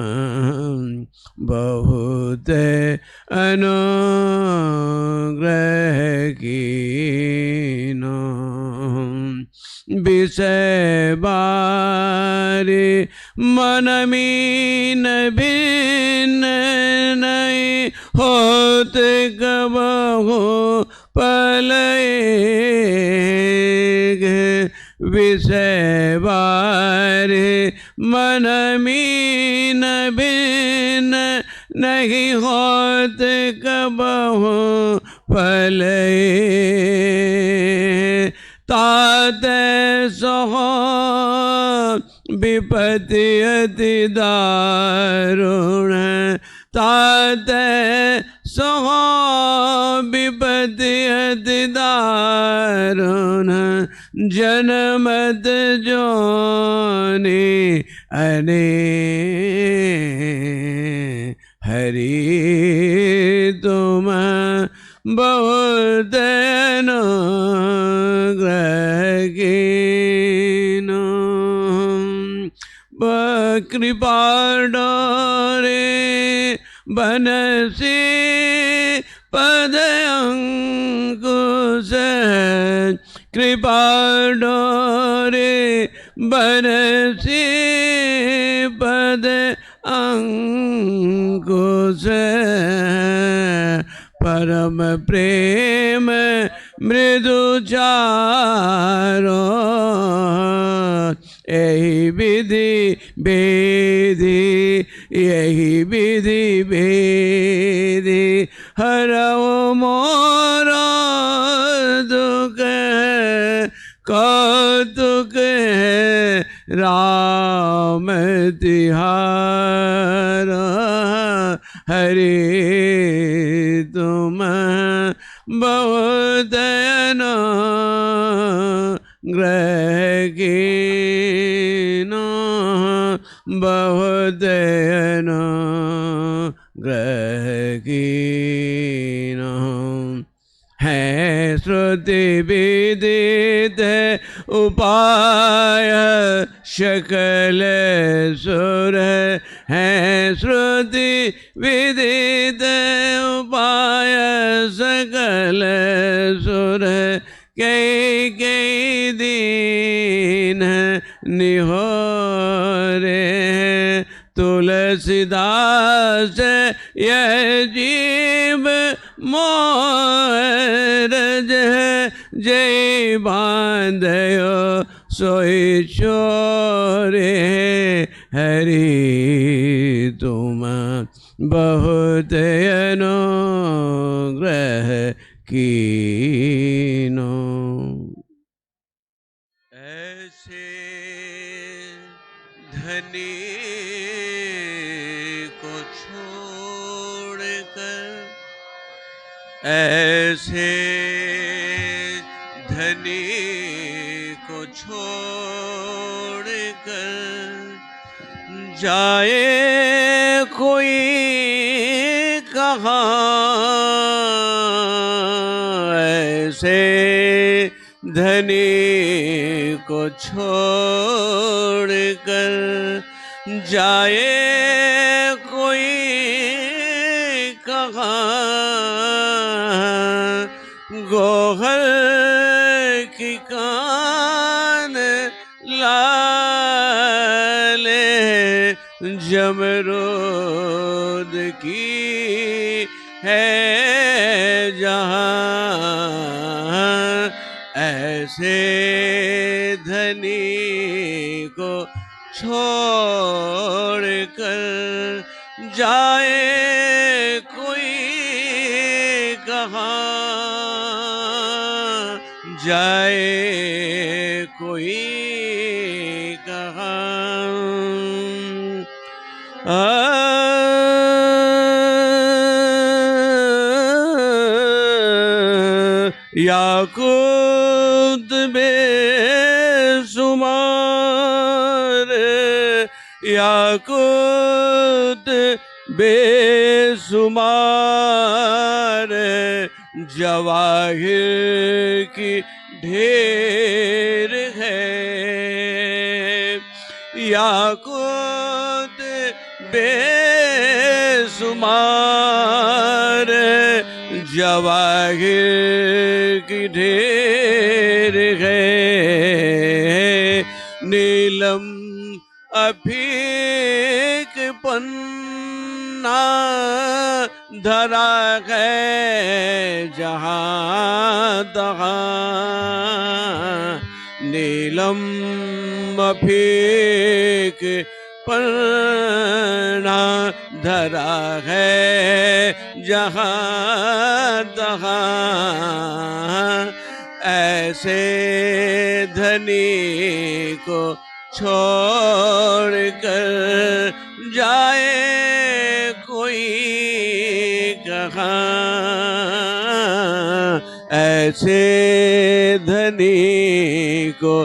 बहुत अनुग्रह कीनो विषय बारी मन मीन भिन्न नहीं होत कबहु पलएगे विषय बारी मन मीन भिन्न नहीं होत कबहु पलए ताते सहो विपत्ति अति दारुण ताते सहो विपत्ति अति दारुण जनमत जोनि अने हरि तुम बहुत अनुग्रह कीनो कृपा डोरे बनसी पद अंकुश कृपा डोरे बनसी पद अंकुश परम प्रेम मृदु चारो यही विधि भेदी यही विधि भेदी हरओ मोरा दुख कौतुक राम तिहारा हरि तुम बहुत अनुग्रह कीनो बहुत अनुग्रह कीनो है श्रुति विदित उपाय सकल सुर है श्रुति विदित उपाय सकल सुर कई कई दिन निहोरे तुलसीदास यह जीव मोरज जय बांधयो सोई छोरे हरि तुम बहुत अनुग्रह कीनो ऐसे धनी को छोड़कर ऐसे धनी को छोड़कर जाए कोई कहाँ ऐसे धनी को छोड़कर जाए कोई कहाँ गोहर की कान लाले जमरूद की है जहाँ ऐसे धनी को छोड़ कर जाए कोई कहाँ जाए कोई कहाँ याकूत बेसुमार याकूत बेसुमार जवाहिर की ढेर है याकूत बेसुमार जवाहिर की ढेर है नीलम अफीक पन्ना धरा है जहाँ तहाँ नीलम अफीक पन्ना धरा है जहाँ तहाँ ऐसे धनी को छोड़ कर जाए कोई कहाँ ऐसे धनी को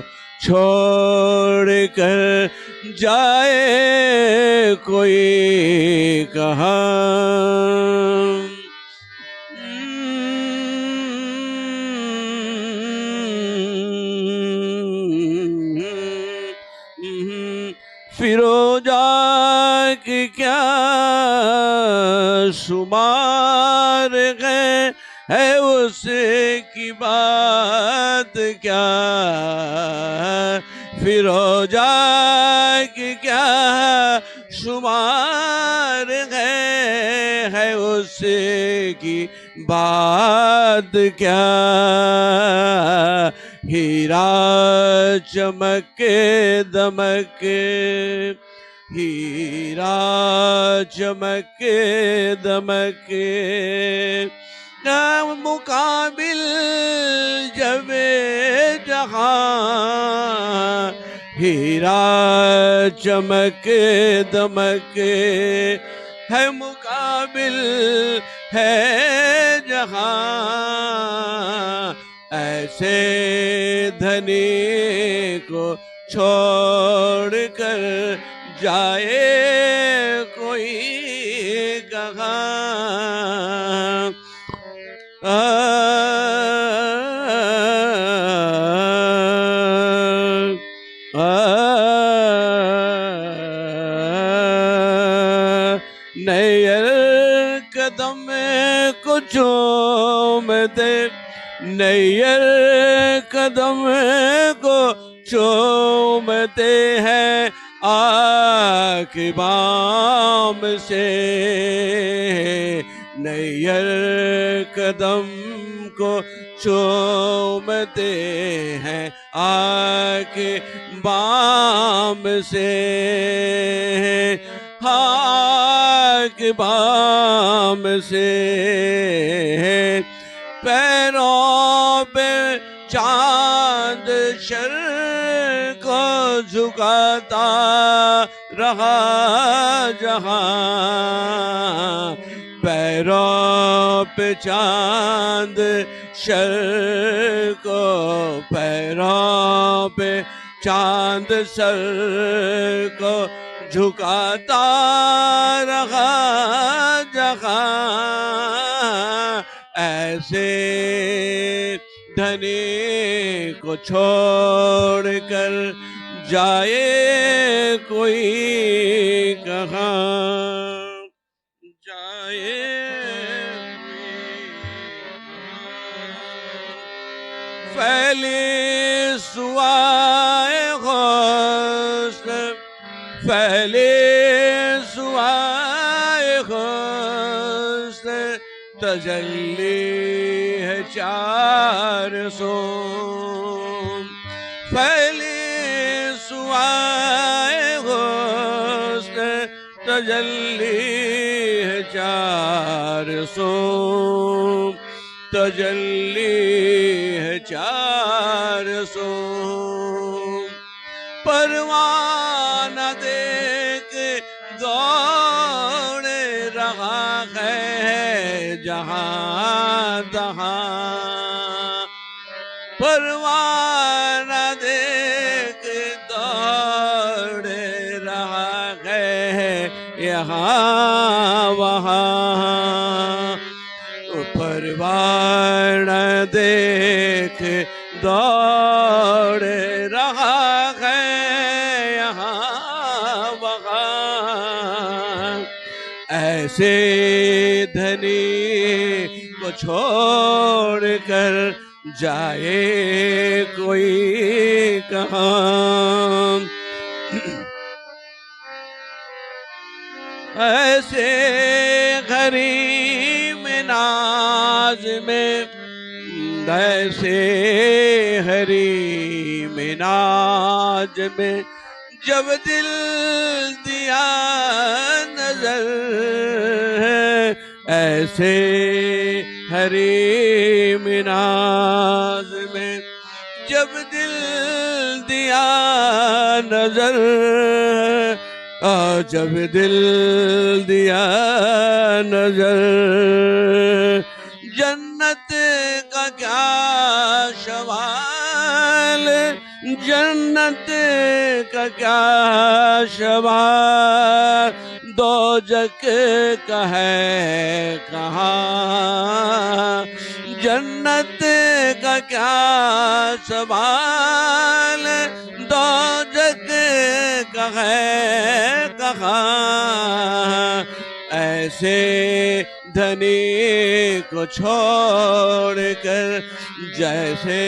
छोड़ कर जाए कोई कहाँ फिरोजा की क्या शुमार है उसकी बात क्या फिरोजा की क्या शुमार है उसकी बात क्या हीरा चमके दमके हीरा चमके दमके मुकाबिल जब जहाँ हीरा चमके दमके है मुकाबिल है जहाँ ऐसे धनी को छोड़ कर जाए कोई कहाँ नैयर कदम को चूमते नैयर कदम को चूमते हैं आक़िबाम से नैयर कदम को चूमते हैं आक़िबाम से आक़िबाम से पैरों पे चांद शर को झुकाता रहा जहाँ पैरों पे चांद शर को पैरों पे चांद सर को झुकाता रहा जहाँ ऐसे धनी को छोड़ कर जाए कोई कहाँ जाए कोई कहाँ। फैली सुआए हुस्न, फैली सुआए हुस्न, तजल्ली है चार सौ। फैली सुआए हुस्न, तजल्ली है चार सौ, तजल्ली है चार सौ। परवाना देख दौड़ रहा है जहां तहां, परवाना देख दौड़ रहा है यहाँ वहाँ। परवाना देख दौड़ रहा है यहाँ वहाँ। ऐसे धनी को छोड़ कर जाए कोई कहाँ। ऐसे गरीब नाज में, ऐसे हरीम नाज में, जब दिल दिया नजर है, ऐसे हरीम नाज में जब दिल दिया नजर, जब दिल दिया नजर। जन्नत का क्या सवाल, जन्नत का क्या सवाल, दोजक का है कहाँ। जन्नत का क्या सवाल, दोजक का है कहाँ। ऐसे धनी को छोड़ कर, जैसे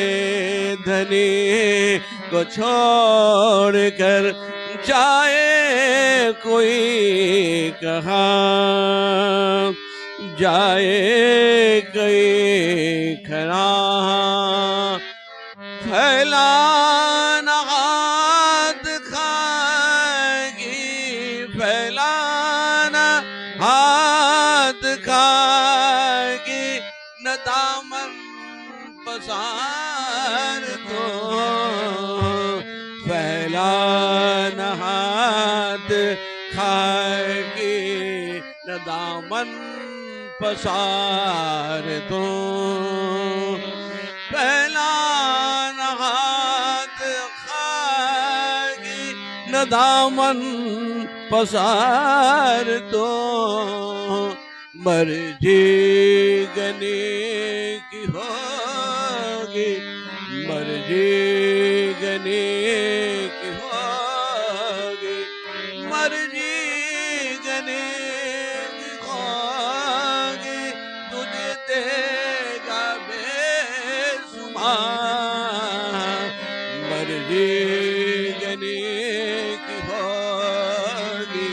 धनी को छोड़ कर जाए कोई कहाँ, जाए कोई कहाँ। फैलाना हाथ खाएगी, फैलाना हाथ खाएगी, न दामन पसार दो। फैलाना हाथ खाएगी, न दामन पसार दो। फैलाना हाथ खाएगी, न दामन पसार दो। मर्जी गने की होगी, मर्जी गने की होगी, मर्जी गने की होगी, तुझे देगा बेसुमार। मर्जी गने की होगी,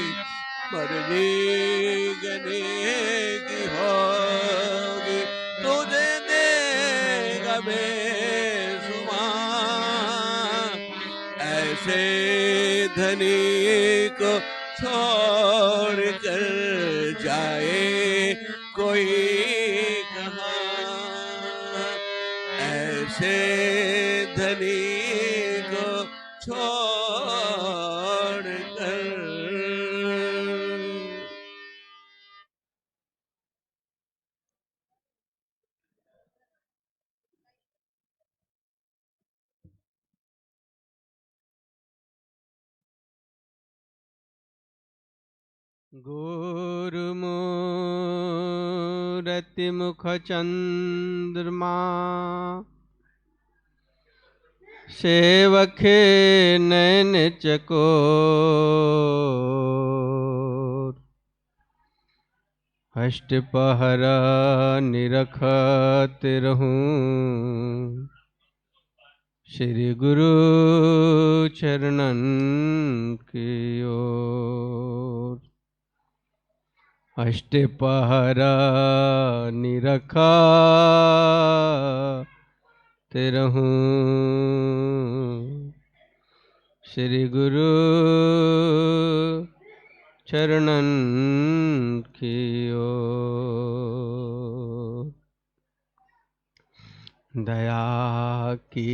मर्जी गने की होगी, तुझे देगा बेसुमार। ऐसे धनी को छोड़ कर जाए कोई कहाँ। ऐसे धनी को छोड़ कर। गुरुमूरति मुख चंद्रमा, सेवखे नैन चकोर। हष्ट पहर निरखत रहूं, श्री गुरु चरणन की ओर। अष्टपहरा निरखा तेरहूं, श्री गुरु चरणन की ओर। दया की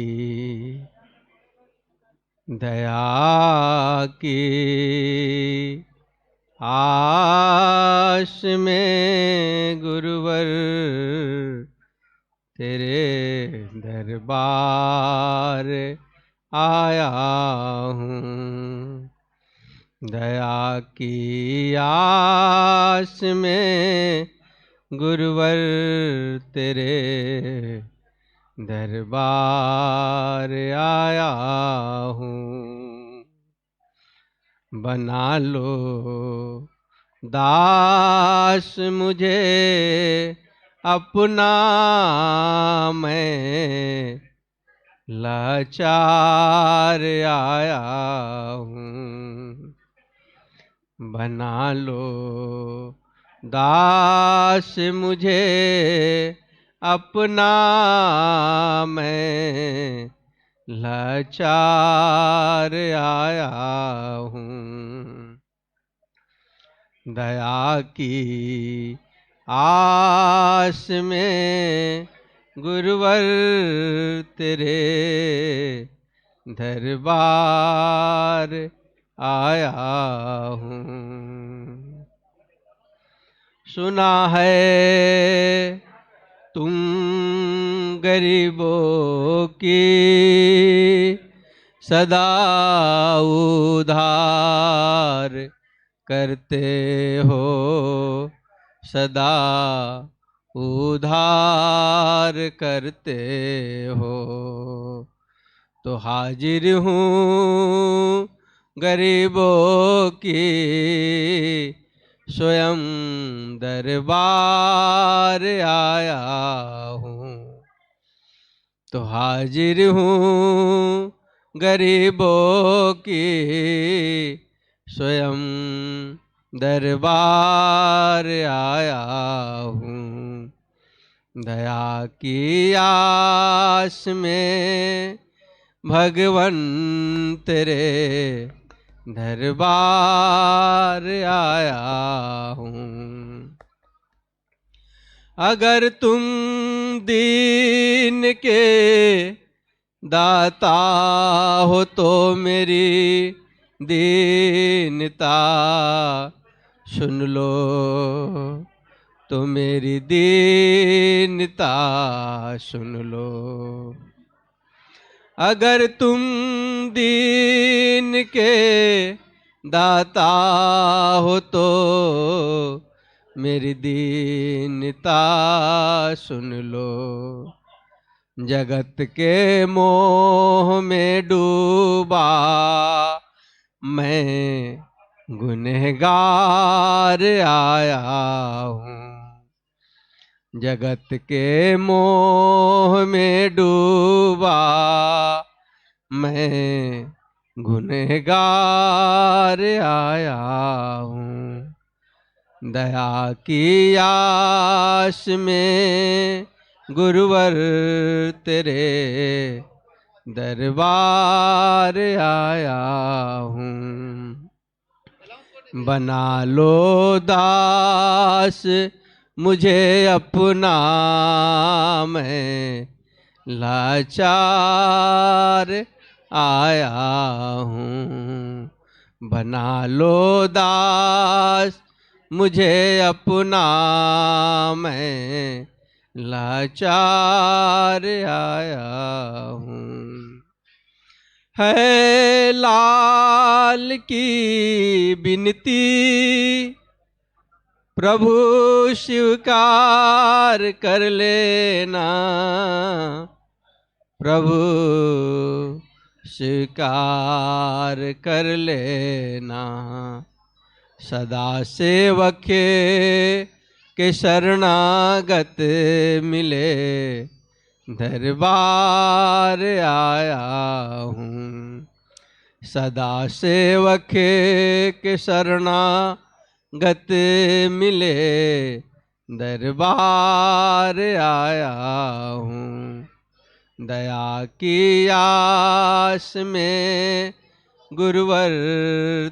आस में गुरुवर तेरे दरबार आया हूँ। दया की आस में गुरुवर तेरे दरबार आया हूँ। बना लो दास मुझे अपना, मैं लाचार आया हूँ। बना लो दास मुझे अपना, मैं लाचार आया हूँ। दया की आस में गुरुवर तेरे दरबार आया हूँ। सुना है तुम गरीबों की सदा उधार करते हो, सदा उधार करते हो। तो हाजिर हूँ गरीबों की स्वयं दरबार आया हूँ। तो हाजिर हूँ गरीबों की स्वयं दरबार आया हूँ। दया की आस में भगवन तेरे दरबार आया हूँ। अगर तुम दीन के दाता हो तो मेरी दीनता सुन लो, तो मेरी दीनता सुन लो। अगर तुम दीन के दाता हो तो मेरी दीनता सुन लो। जगत के मोह में डूबा मैं गुनहगार आया हूँ। जगत के मोह में डूबा मैं गुनहगार आया हूँ। दया की आस में गुरुवर तेरे दरबार आया हूँ। बना लो दास मुझे अपना, मैं लाचार आया हूँ। बना लो दास मुझे अपना, मैं लाचार आया हूँ। है लाल की बिनती प्रभु स्वीकार कर लेना, प्रभु स्वीकार कर लेना। सदा सेवक के शरणागत मिले, दरबार आया हूँ। सदा सेवक के शरणागत मिले, दरबार आया हूँ। दया की आस में गुरुवर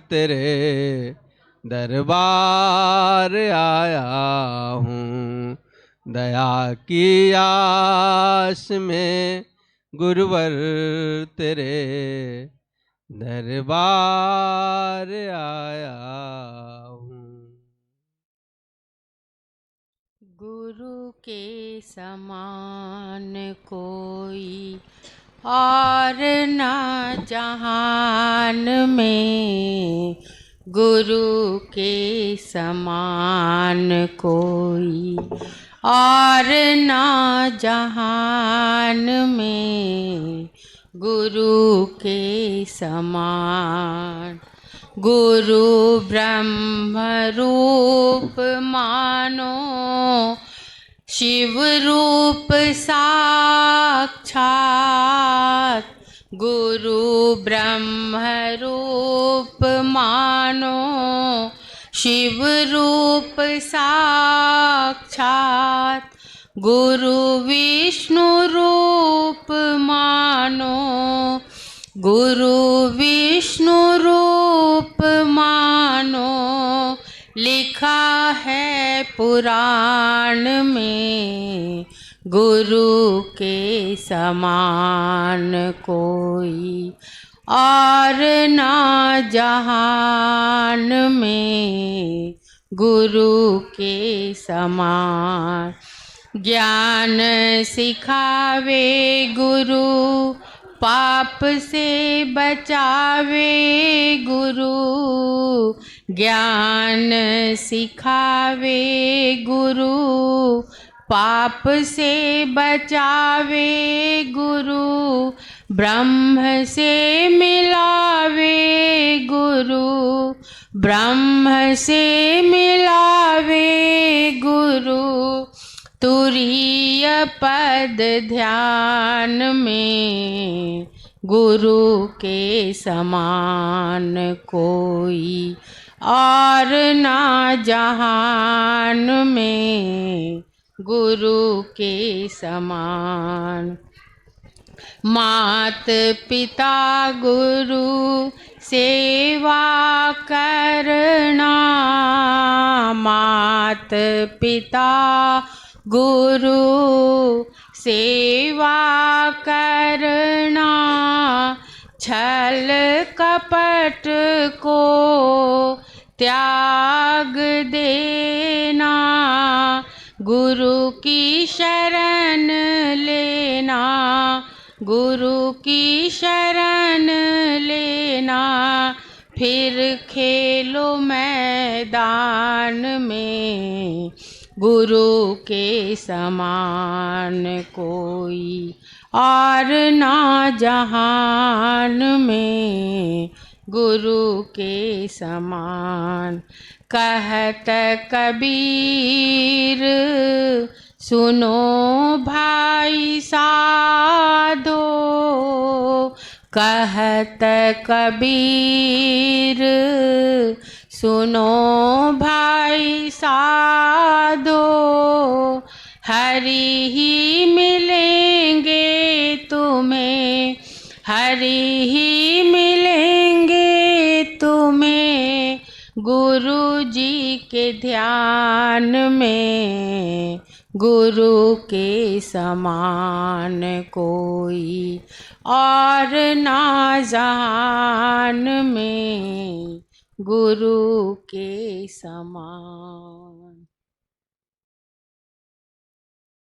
तेरे दरबार आया हूँ। दया की आस में गुरुवर तेरे दरबार आया हूँ। गुरु के समान कोई और न जहान में, गुरु के समान कोई और न जहान में, गुरु के समान। गुरु ब्रह्म रूप मानो, शिव रूप साक्षात। गुरु ब्रह्म रूप मानो, शिव रूप साक्षात। गुरु विष्णु रूप मानो, गुरु विष्णु रूप मानो। लिखा है पुराण में, गुरु के समान कोई और ना जहान में, गुरु के समान। ज्ञान सिखावे गुरु, पाप से बचावे गुरु। ज्ञान सिखावे गुरु, पाप से बचावे गुरु। ब्रह्म से मिलावे गुरु, ब्रह्म से मिलावे गुरु। तुरीय पद ध्यान में, गुरु के समान कोई और ना जहान में, गुरु के समान। मात पिता गुरु सेवा करना, मात पिता गुरु सेवा करना। छल कपट को त्याग देना, गुरु की शरण लेना, गुरु की शरण लेना। फिर खेलो मैदान में, गुरु के समान कोई और ना जहान में, गुरु के समान। कहत कबीर सुनो भाई साधो, कहत कबीर सुनो भाई साधो। हरि ही मिलेंगे तुम्हें, हरि ही मिलेंगे तुम्हें, गुरु जी के ध्यान में, गुरु के समान कोई और ना जहान में, गुरु के समान।